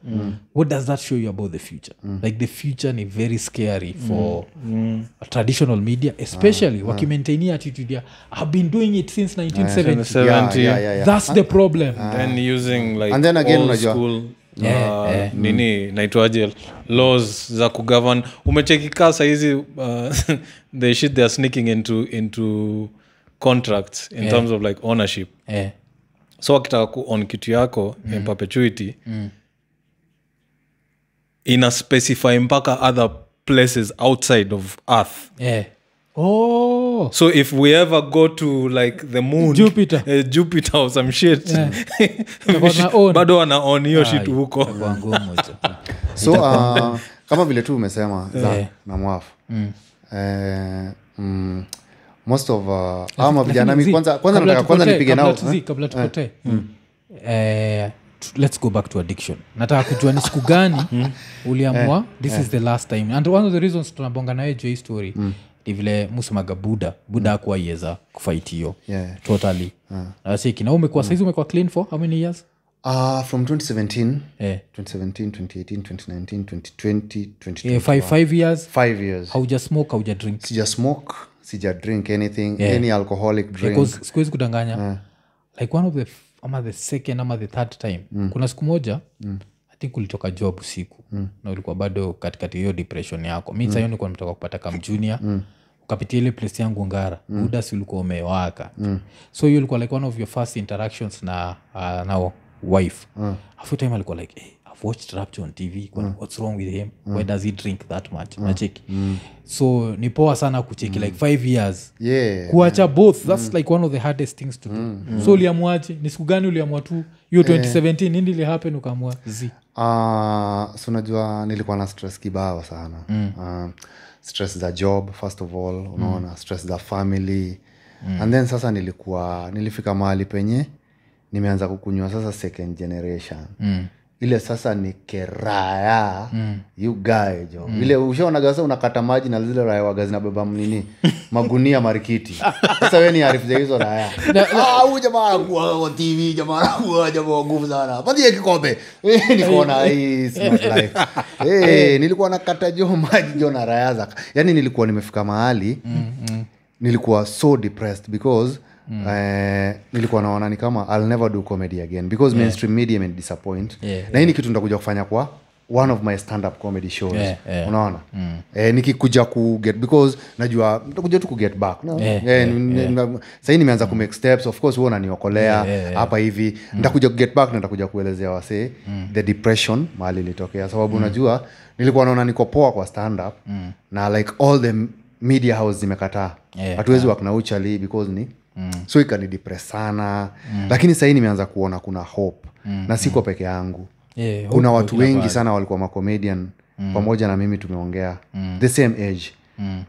What does that show you about the future? Like the future ni very scary for traditional media, especially wakimaintain attitude ya I've been doing it since 1970. That's the problem. Then using like and then again old school nini naitwaje laws za kugovern. Umecheki kasa hizi the shit they are sneaking into contracts in terms of like ownership. So wakitaka ku own kitu yako in perpetuity ina specify mpaka other places outside of earth. So if we ever go to like the moon, Jupiter or some shit, bado wana own hiyo shit huko. So kama vile tu umesema na mwafu most of ama vijana mimi kwanza nipige nao kabla tupotee. Let's go back to addiction. Nataka kujua ni siku gani uliamua this is the last time, and one of the reasons tunabonga nawe juu hii story ni vile musemaga Buddha hakuwa yeza kufight hiyo totally. Sasa na umekuwa saizi umekuwa clean for how many years? From 2017 2018 2019 2020 2021 5 years. 5 years. Hauja smoke, hauja drink? Sija smoke, sija drink anything, any alcoholic drink. Because sikuwezi kudanganya like one of the second ama the third time kuna siku moja I think ulitoka job usiku na ulikuwa bado katikati hiyo depression yako. Mimi sasa nilikuwa nimetoka kupata kama junior ukapitia ile place yangu Ngara. Buda si ulikuwa umewaka. So you ulikuwa like one of your first interactions na wife. After time alikuwa like I've watched Rapcha on TV. What's wrong with him? Why does he drink that much? Nacheki. So ni poa sana kucheki like 5 years. Kuacha both, that's like one of the hardest things to do. So uliamuaje? Ni siku gani uliamua tu hiyo 2017 nini ili happen ukaamua so unajua nilikuwa na stress kibao sana. Stress za job first of all, unaona stress za family. And then sasa nilifika mahali penye nimeanza kukunywa sasa second generation. Ile sasa ni keraya you guy jo. Ile ushaona sasa unakata maji na zile raya waga zinabeba nini magunia marikiti. Sasa wewe ni arifu za hizo raya. Huyu jamaa kwa TV jamaa nguvu sana. Pande kikombe. Nikaona hii smart life. Nilikuwa nakata jo maji jo na raya zaka. Yaani nilikuwa nimefika mahali nilikuwa so depressed because nilikuwa naona ni kama I'll never do comedy again because mainstream media may disappoint. Na hii ni kitu ndakuja kufanya kwa one of my stand up comedy shows. Unaona? Nikikuja ku get because najua nitakuja tu ku get back. No? Sasa nimeanza ku make steps, of course wewe unaniokolea hapa hivi. Nitakuja ku get back na nitakuja kuelezea wase the depression mahali ilitokea sababu unajua nilikuwa naona niko poa kwa stand up na like all the media house zimekataa. Hatuwezi work na uchali because ni so ikani depress sana. Lakini sasa nimeanza kuona kuna hope na siko peke yangu. Kuna watu wengi sana walikuwa ma comedian pamoja na mimi tumeongea the same age.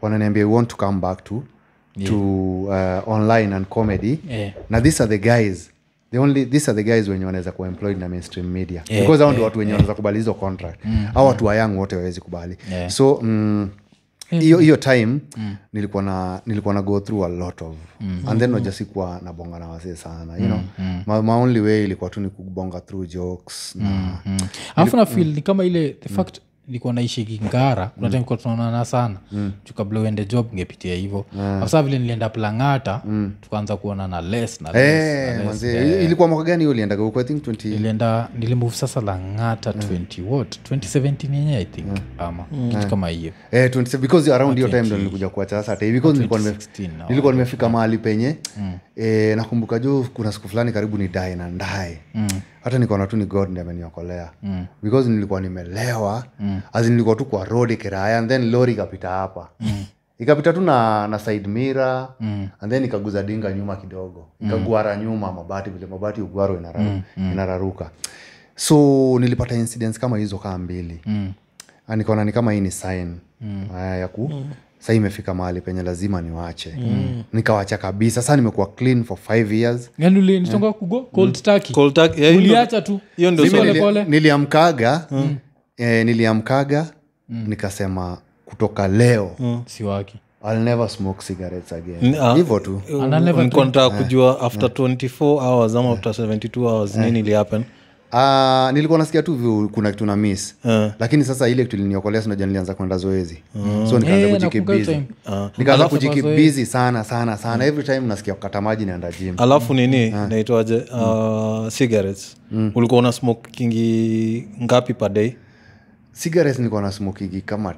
Wananiambia we want to come back to online and comedy. Na these are the guys wenye wanaweza kuwa employed na mainstream media because hao ndio watu wenye wanaweza kubali hizo contract. Hao watu wa young wote hawezi kubali. So hiyo time nilikuwa na go through a lot of and then najasikuwa na bonga na wase sana you know. My only way ilikuwa tu ni kubonga through jokes. Alafu na feel ni kama ile the fact nilikuwa naishi Kingara kuna time kwa tunaonana sana kabla uende job ngepitia hivyo sasa vile nilienda Plangata tukaanza kuona na less ilikuwa mwaka gani ulienda huko? I think 20 nilimove sasa Langata 2017 yenyewe I think ama kitu kama hiyo 27 because around your time ndo nilikuja kuacha sasa hata because nilikuwa nimefika mahali penye nakumbuka juu kuna siku fulani karibu ni die na ndae hata nikaona tu ni God ndiye ameniokolea because nilikuwa nimelewa as nilikuwa tu kwa road Raiyaa and then lori ikapita hapa ikapita tu na side mirror and then ikaguza dinga nyuma kidogo ikagwara nyuma mabati vile mabati ugwaro inararuka so nilipata incidents kama hizo kama mbili nikaona ni kama hii ni sign ya sasa imefika mahali penye lazima niwache nikawacha kabisa sasa nimekuwa clean for 5 years yani nilisonga kugo cold turkey uliacha tu hiyo ndio niliamkaga nikasema kutoka leo siwaki I'll never smoke cigarettes again hivyo tu nilikuwa kujua after 24 hours ama after 72 hours nini ili happen nilikuwa nasikia tu kuna kitu na miss lakini sasa ile kitu iliniokolea sio najua nilianza kwenda zoezi so nikaanza kujikibizi nikaanza kujikibizi sana every time nasikia kukata maji naenda gym alafu nini naitwaje cigarettes ulikuwa una smoking ngapi per day? Cigarettes nilikuwa na smoking kama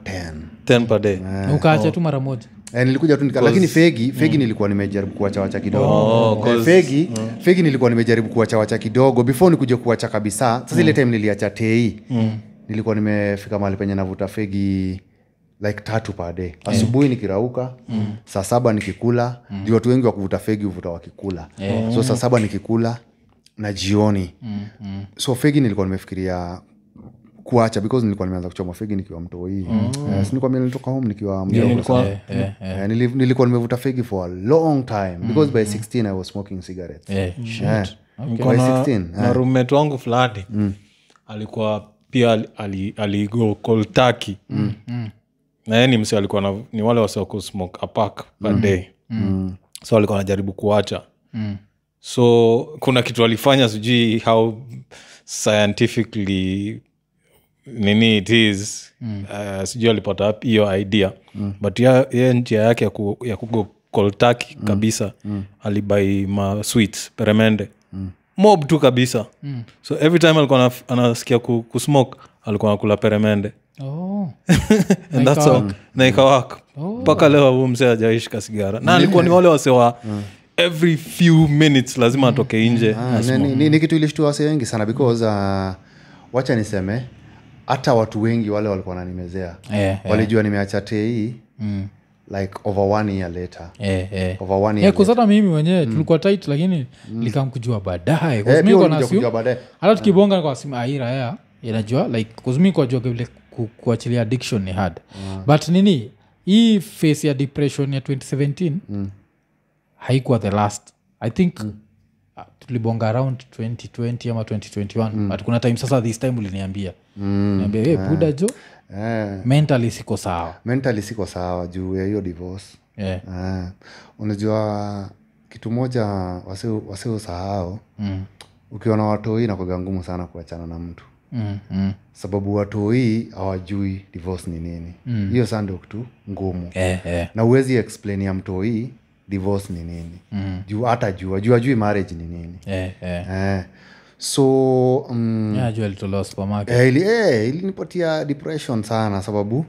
10 per day ukaacha tu mara moja nilikuja tu lakini fegi nilikuwa nimejaribu kuacha kidogo fegi nilikuwa nimejaribu kuacha kidogo before nikuje kuacha kabisa sasa ile time niliacha tei nilikuwa nimefika mahali penye navuta fegi like 3 per day asubuhi nikirauka saa 7 nikikula ndio watu wengi wa kuvuta fegi uvuta wakikula so saa 7 nikikula na jioni so fegi nilikuwa nimefikiria kuacha because nilikuwa nimeanza kuchoma fegi nikiwa mtoi nilikuwa nilitoka home nikiwa nilikuwa nimevuta fegi for a long time because by 16 I was smoking cigarettes by 16 na roommate wangu fulani alikuwa pia aligo cold turkey na yeye ni msee alikuwa ni wale wasio ku smoke a pack per day so alikuwa anajaribu kuacha so kuna kitu alifanya sijui how scientifically nini it is sijui alipata hiyo idea but yeye njia yake ya kugo cold turkey kabisa alibai ma sweets peremende mob tu kabisa so every time alikuwa anasikia kusmoke alikuwa anakula peremende and that's all na ikawaka mpaka leo huyu mzee hajaishika sigara na alikuwa ni wale wasewa every few minutes lazima atoke nje ni kitu ilishtua wase wengi sana because wacha niseme hata watu wengi wale walikuwa wananimezea walijua nimeacha tei like over 1 year later over 1 year kuzata mimi mwenyewe tulikuwa tight lakini nikamkujua baadaye kwa sababu hata tukibonga kwa simu Raiyaa inajua like kuzimi kwa jua vile kuachilia addiction ni hard but nini hii phase ya depression ya 2017 haikuwa the last I think tulibonga around 2020 ama 2021 but kuna time sasa this time uliniambia niambia buda jo mentally siko sawa juu ya hiyo divorce unajua kitu moja wase usahau ukiwa na watoi na kwa ngumu sana kuachana na mtu sababu watoi hawajui divorce ni nini hiyo sasa ndio kitu ngumu na uwezi explain ya mtoi divorce ni nini juu hata jua marriage ni nini so jua litolewa supermarket ilinipatia depression sana sababu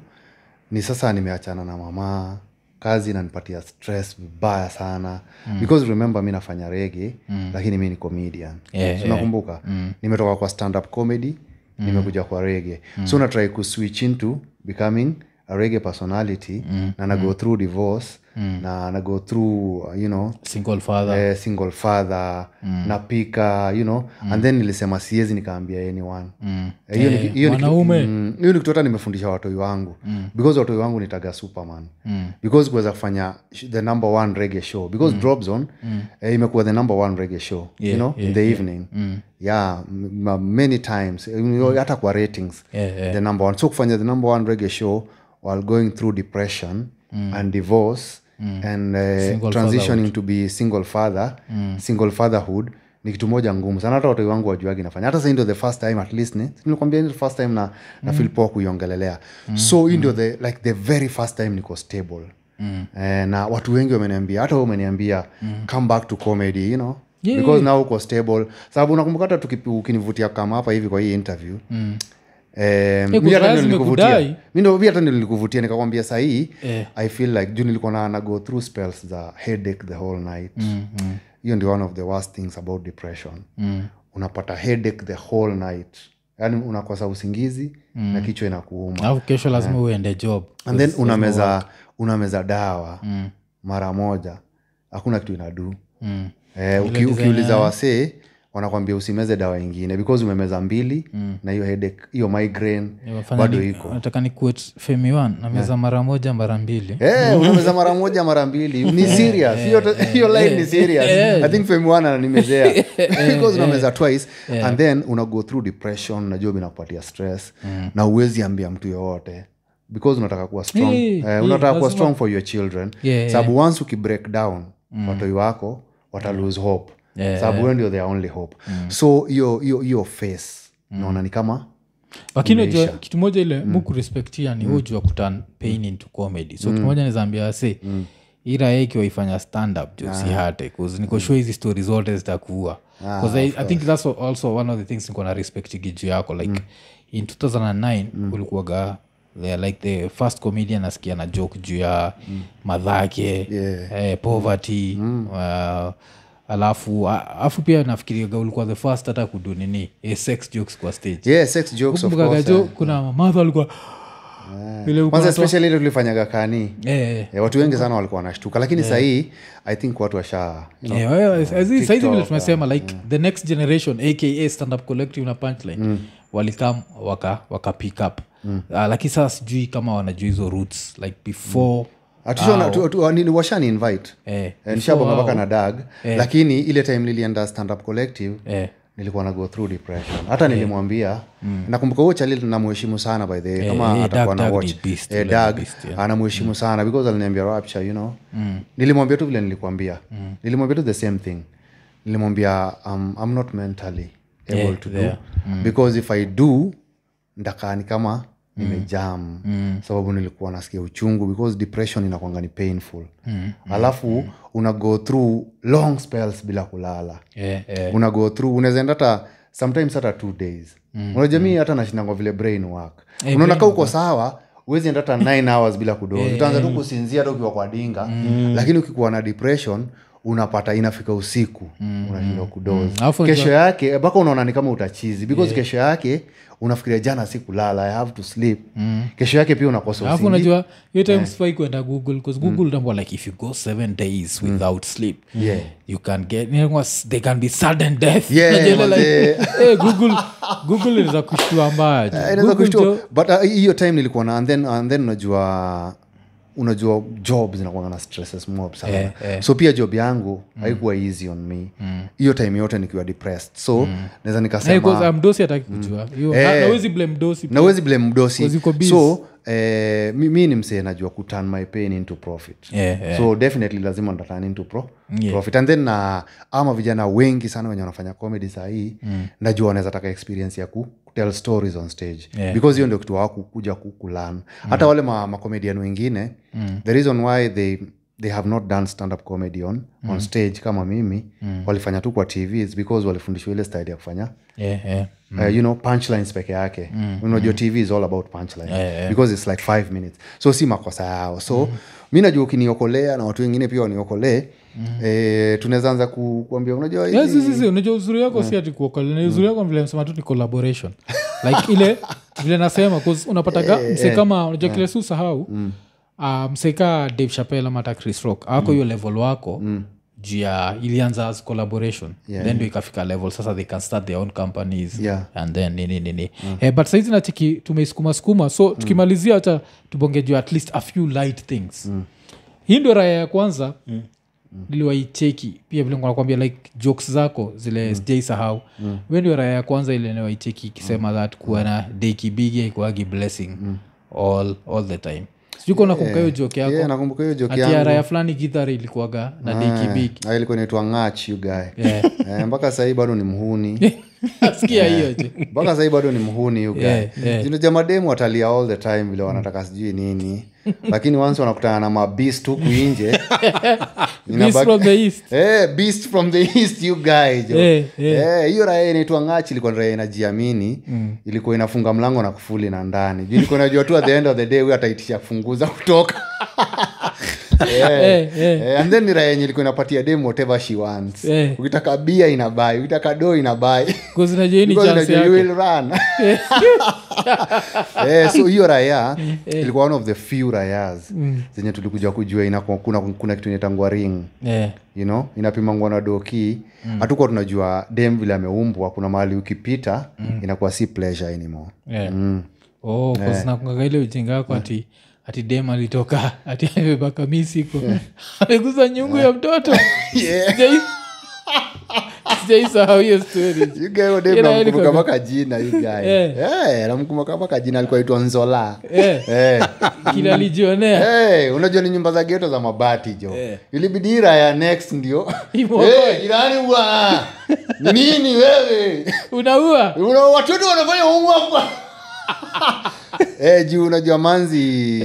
ni sasa nimeachana na mama kazi inanipatia stress vibaya sana because remember mimi nafanya reggae lakini mimi ni comedian so nakumbuka nimetoka kwa stand up comedy nimekuja kwa reggae so na try to switch into becoming a reggae personality na go through divorce na go through single father napika and then nilisema siwezi nikaambia anyone hiyo ni kitu nimefundisha watoi wangu because watoi wangu nitaga superman because kuweza kufanya the number 1 reggae show because Drop Zone imekuwa the number 1 reggae show in the evening many times hata kwa ratings the number 1 so kufanya the number 1 reggae show while going through depression and divorce and transitioning to be single fatherhood ni kitu moja ngumu sana, hata watu wangu wajuagi nafanya. Hata sasa ndio the first time at least nilikwambia ni the first time na feel poa kuiongelelea. So ndio the very first time niko stable. Na watu wengi wameniambia, hata wewe umeniambia come back to comedy, you know. Yeah, because now uko stable. Sababu nakumbuka hata ukinivutia kama hapa hivi kwa hii interview. Mimi hata nilikuvutia nikakwambia saa hii I feel like juu nilikuwa na go through spells za headache the whole night. Hiyo ndio one of the worst things about depression. Unapata headache the whole night. Yaani unakosa usingizi na kichwa inakuuma. Au kesho lazima uende job. And then unameza dawa mara moja. Hakuna kitu inadu. Ukiuliza wasee wanakwambia usimeze dawa nyingine because umemeza 2 na hiyo headache, hiyo migraine bado iko. Nataka ni quote Femi 1 na meza mara moja mara 2. Unameza mara moja mara 2. Ni serious. Hiyo line ni serious. I think Femi 1 ananimezea because unameza twice and then una go through depression na job inakupatia stress na uwezi ambia mtu yote because unataka kuwa strong. Unataka kuwa strong for your children. Sababu once ukibreak down watu wako wata lose hope. Sababu wewe ndio their only hope. So hiyo face naona ni kama lakini kitu moja ile muku respectia ni ujua kuturn pain into comedy. So kitu moja nizambia say ira yake waifanya stand up jo si hate cause niko sure hizi stories zote zitakuwa because I think that's also one of the things niko na respect giju yako like in 2009 ulikuwa like the first comedian asikia na joke juu ya madhake poverty alafu pia nafikiria ulikuwa the first hata kudu nini sex jokes kwa stage. Sex jokes of course. Kuna mother alikuwa kwanza especially ile tulifanyaga kani. Watu wengi sana walikuwa wanashtuka lakini sasa hii I think watu washa sasa hivi vile tumesema like the next generation aka stand up collective na punchline walikam waka pick up. Lakini sasa sijui kama wanajua hizo roots like before washani invite nishabonga mpaka na Dag lakini ile time nilienda stand up collective nilikuwa na go through depression hata nilimwambia nakumbuka huo chali namheshimu sana by the way kama atakuwa na watch Dag anamheshimu sana because aliniambia Rapcha you know nilimwambia tu vile nilikwambia nilimwambia tu the same thing nilimwambia I'm not mentally able to do because if I do ndakaa ni kama nimejam sababu nilikuwa nasikia uchungu because depression inakuanga ni painful alafu una go through long spells bila kulala una go through unaweza enda hata sometimes hata 2 days unajua mimi hata nashinda vile brain work unaona kama uko sawa uwezi enda hata 9 hours bila kudozi utaanza tu kusinzia hata ukiwa kwa dinga lakini ukikuwa na depression unapata inafika usiku unashinda kudozi kesho yake mpaka unaona ni kama utachizi because kesho yake unafikiria jana sikulala I have to sleep kesho yake pia unakosa usingizi. Alafu unajua hiyo time spike kwenda Google because Google number like if you go 7 days without sleep you can get they can be sudden death. Google inaweza kushtua mbaya inaweza kushtua but hiyo time nilikuwa na and then unajua job zinakuwa na stresses mob sana so pia job yangu haikuwa easy on me hiyo time yote nikiwa depressed so naweza nikasema because mdosi hataki kujua nawezi blame mdosi so mimi ni msee najua kuturn my pain into profit so definitely lazima ndaturn into profit and then ama vijana wengi sana wenye wanafanya comedy saa hii najua wanaweza taka experience ya tell stories on stage because hiyo ndio kitu wako kuja kulearn hata wale ma comedian wengine the reason why they have not done stand up comedy on stage kama mimi walifanya tu kwa TV is because walifundishwa ile style ya kufanya you know punchlines peke yake unajua TV is all about punchline because it's like 5 minutes so si makosa yao so mimi najua ukiniokolea na watu wengine pia waniokolee tunaweza anza kuambia unajua unajua uzuri wako si ati kuokolea uzuri wako vile msema tu ni collaboration like ile vile nasema cause unapataga mse kama unajua kile si usahau mseka Dave Chappelle ama Chris Rock ako hiyo level wako jia ilianza as collaboration then ndio ikafika level sasa they can start their own companies and then nini but saizi na tiki tumeisukuma so tukimalizia hata tubonge juu at least a few light things hii ndio Raiyaa ya kwanza niliwaicheki pia vile nakwambia like jokes zako zile sijaisahau wewe ndio Raiyaa ya kwanza ile niliwaicheki ikisema that kuwa na Deki Bigi ikuagi blessing all the time Sijuko nakumbuka hiyo joke yako. Yeah, nakumbuka hiyo joke yangu. Ati Raiyaa fulani guitar ilikuwaga na Diki Big. Ilikuwa inaitwa Ngach you guy. Mpaka sasa bado ni mhuni. Sikia hiyo je. Mpaka sasa bado ni mhuni you guy. Jino jamaa demo watalia all the time vile wanataka sijui nini. Lakini once wanakutana na mabeast huku nje. Beast from the east. Beast from the east you guys. Hiyo Raiyaa inaitwa Ngach ilikuwa Raiyaa inajiamini. Ilikuwa inafunga mlango na kufuli na ndani. Ilikuwa inajua tu at the end of the day huyu ataitisha kufunguza kutoka. And then Raiyaa yenye ilikuwa inapatia dem whatever she wants. Ukitaka bia inabai, ukitaka do inabai. Because unajua ni chance yake. You will run. So hiyo Raiyaa ilikuwa one of the few Raiyaas zenye tulikuja kujua kuna kitu inaitangwa ring. You know, inapimangwa na doki. Hatukuwa tunajua dem vile ameumbwa, kuna mahali ukipita inakuwa si pleasure anymore. Cause nakunga ile ujinga wako ati dem alitoka ati amebeba kamisi kwa ameguza nyungu ya mtoto. Sijai how hiyo story. You guy wa dem namkumbuka mpaka jina you guy. Namkumbuka mpaka jina alikuwa aitwa Nzola. Kila alijionea. Unajua ni nyumba za ghetto za mabati jo. Ilibidi Raiyaa next ndio. Jirani bwana. Nini wewe? Unaua watoto wanafanya homework. Juu unajua manzi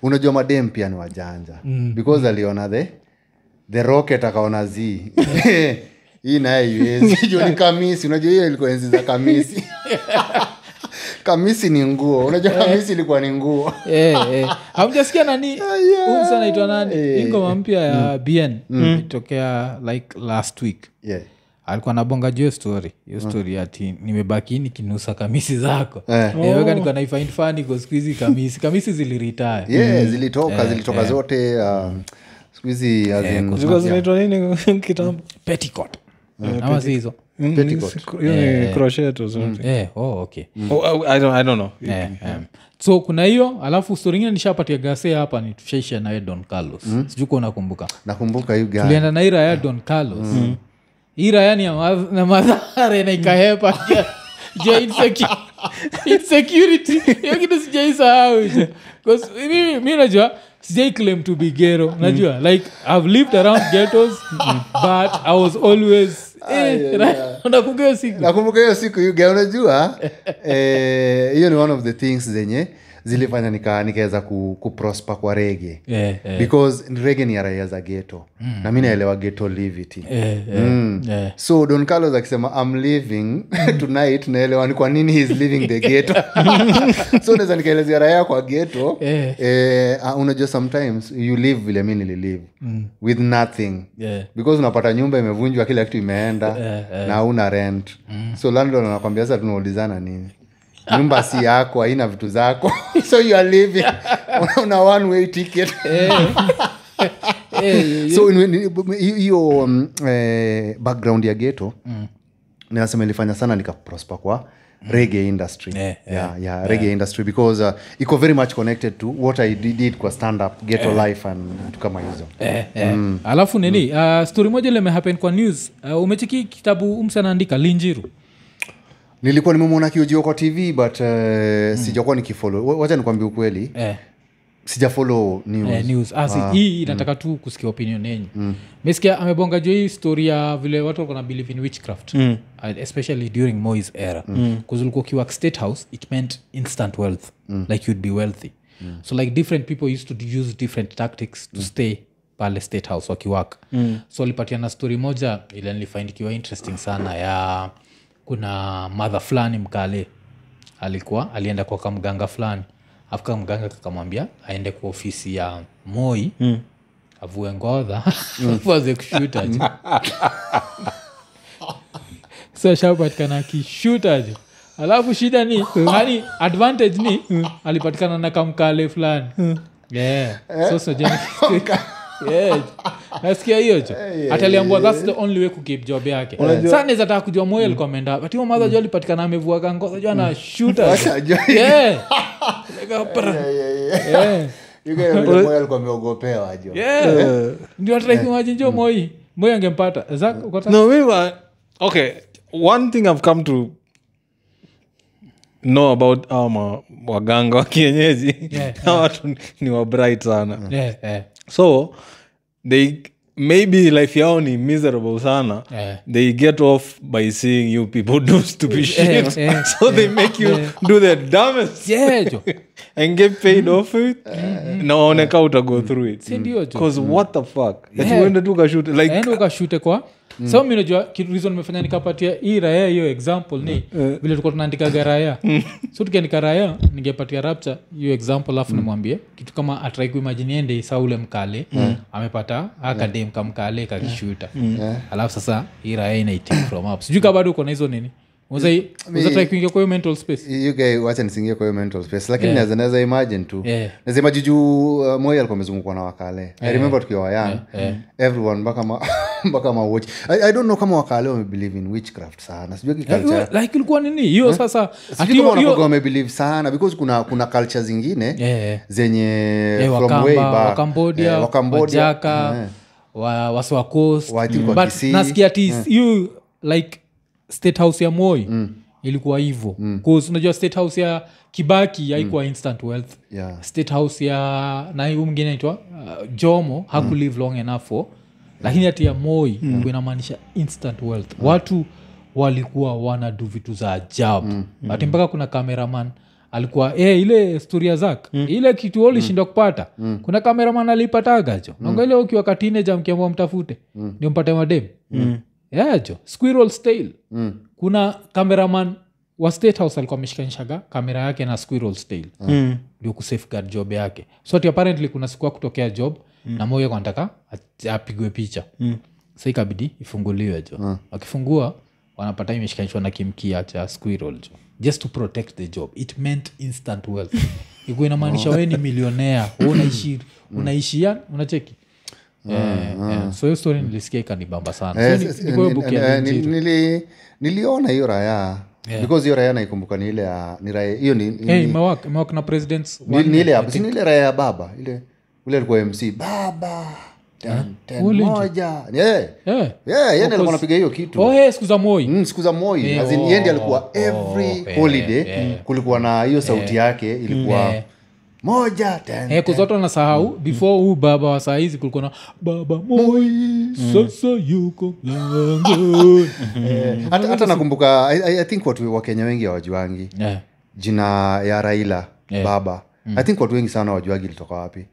unajua madem pia ni wajanja because aliona the rocket akaona zi hii naye iwezi juu ni kamisi. Unajua hiyo ilikuwa enzi za kamisi. Kamisi ni nguo. Unajua kamisi ilikuwa ni nguo. Hamjasikia nani huyu sana anaitwa nani ngoma mpya ya BN itokea like last week. Alikuwa anabonga hiyo story. Hiyo story ati nimebaki nikinusa kamisi zako. Wewe nilikuwa naifind funny kwa squeezy kamisi ziliretire. Zilitoka zote squeezy as in zinaitwa nini kitambo? Petticoat. Ama hizo. Petticoat. Crochet or something. Okay. I don't know. So kuna hiyo alafu story nyingine nishapatia gase hapa ni tushaisha na Don Carlos. Sijuko unakumbuka. Nakumbuka you guy. Tulienda na Raiyaa Don Carlos. Raiyaa ni na madhara na ikahepa ja insecurity hiyo kitu sijaisahau because mimi najua sijai claim to be ghetto najua like I've lived around ghettos but I was always nakumbuka hiyo siku you guy. Unajua hiyo ni one of the things zenye zilifanya nikaweza kuprosper kwa reggae. Because reggae ni ya Raiyaa za ghetto. Na mimi naelewa ghetto livity. So Don Carlos akisema I'm living tonight naelewa ni kwa nini he's living the ghetto. So naweza nikaelezea Raiyaa kwa ghetto. Unajua sometimes you live vile mimi nililive with nothing. Because unapata nyumba imevunjwa kila kitu imeenda na una rent. So landlord anakuambia sasa tunaulizana nini? Nyumba si yako, haina vitu zako. So you are living on a one way ticket. So hiyo background ya ghetto nasema ilifanya sana nikaprosper kwa reggae industry. Reggae industry because iko very much connected to what I did kwa stand up ghetto life and kama hizo. Alafu nini story moja ile imehappen kwa news. Umecheki kitabu umsanaandika Linjiru. Nilikuwa nimemwona kiojio kwa TV but sijakuwa nikifollow. Wacha nikwambie ukweli. Sijafollow news. Hii inataka tu kusikia opinion yenu. Mesikia amebonga jo hii story ya vile watu walikuwa na believe in witchcraft. Especially during Moi's era. Because ulikuwa ukiwork State House it meant instant wealth. Like you'd be wealthy. So like different people used to use different tactics to stay pale State House wakiwork. So walipatiana story moja ile nilifind ikiwa interesting sana ya kuna mother fulani mkale alienda kwa mganga fulani afika mganga akamwambia aende kwa ofisi ya Moi avue ngodha afuaze kushuta so shapatikana kishuta alafu shida ni yani advantage ni alipatikana na kamkale fulani so jana nasikia hiyo jo ataliambua that's the only way to keep job yake. Sasa naweza taka kujua Moi alikuwa ameenda but hiyo mother jo alipatikana amevua kango jo na shooter Moi alikuwa ameogopewa jo ndio ataki imagine jo Moi angempata no we were okay one thing I've come to know about waganga wa kienyeji watu ni wa bright sana so they maybe life yao ni miserable sana they get off by seeing you people do stupid shit so they make you do the dumbest and get paid off it na waoneka uta-go through it because what the fuck uende tu ukashute like endo ukashute kwa so mimi najua kitu reason nimefanya nikapatia hii Raiyaa hiyo example ni vile tulikuwa tunaandika Raiyaa so tukiandika Raiyaa ningepatia Rapcha hiyo example afu nimwambie kitu kama atrai kuimagine ende Saule mkale amepata akadem kamkale kakishuta alafu sasa hii Raiyaa ina take from up sijui kama bado uko na hizo nini Uza kuingia kwa mental space you guys wacha nisingie kwa mental space lakini naweza imagine tu naweza imagine juu Moi alikuwa amezungukwa na wakale I remember tukiwa young everyone mpaka ma watch I don't know kama wakale wame believe in witchcraft sana sijui culture like ilikuwa nini hiyo sasa sijui kama wame believe sana because kuna culture zingine zenye from way back Cambodia Wajaka Waswa Coast but nasikia you like state house ya Moi ilikuwa hivyo cause unajua state house ya Kibaki haikuwa instant wealth state house ya na huyu mwingine anaitwa Jomo haku live long enough for lakini ati ya Moi inamaanisha instant wealth watu walikuwa wanadu vitu za ajabu ati mpaka kuna cameraman alikuwa ile story zake ile kitu ulishinda kupata kuna cameraman alipataga jo naangalia ukiwa ka teenager mkiamua mtafute ndio mpate madem jo squirrel tail kuna cameraman wa state house alikuwa ameshikanishaga kamera yake na squirrel tail ndio kusafeguard job yake so apparently kuna siku kutokea job na Moi anataka apigwe picha sasa ikabidi ifunguliwe jo akifungua wanapata imeshikanishwa na kimkia cha squirrel jo just to protect the job it meant instant wealth iko inamaanisha wewe ni millionaire unaishia unacheki so hiyo story nilisikia ikanibamba sana so niko book ya niliona hiyo Raiyaa because hiyo Raiyaa naikumbuka ni ile ni Raiyaa hiyo ni imewak na presidents ni ile hapo si ile Raiyaa baba ile ule alikuwa MC baba moja yeye alikuwa anapiga hiyo kitu siku za Moi siku za Moi as in yeye alikuwa every holiday kulikuwa na hiyo sauti yake ilikuwa moja kuzoto na sahau before baba wa saa hizi kulikuwa na baba Moi sasa yuko lango hata nakumbuka I think watu wa Kenya wengi hawajuangi jina ya Raiyaa baba I think watu wengi sana hawajuangi ilitoka wapi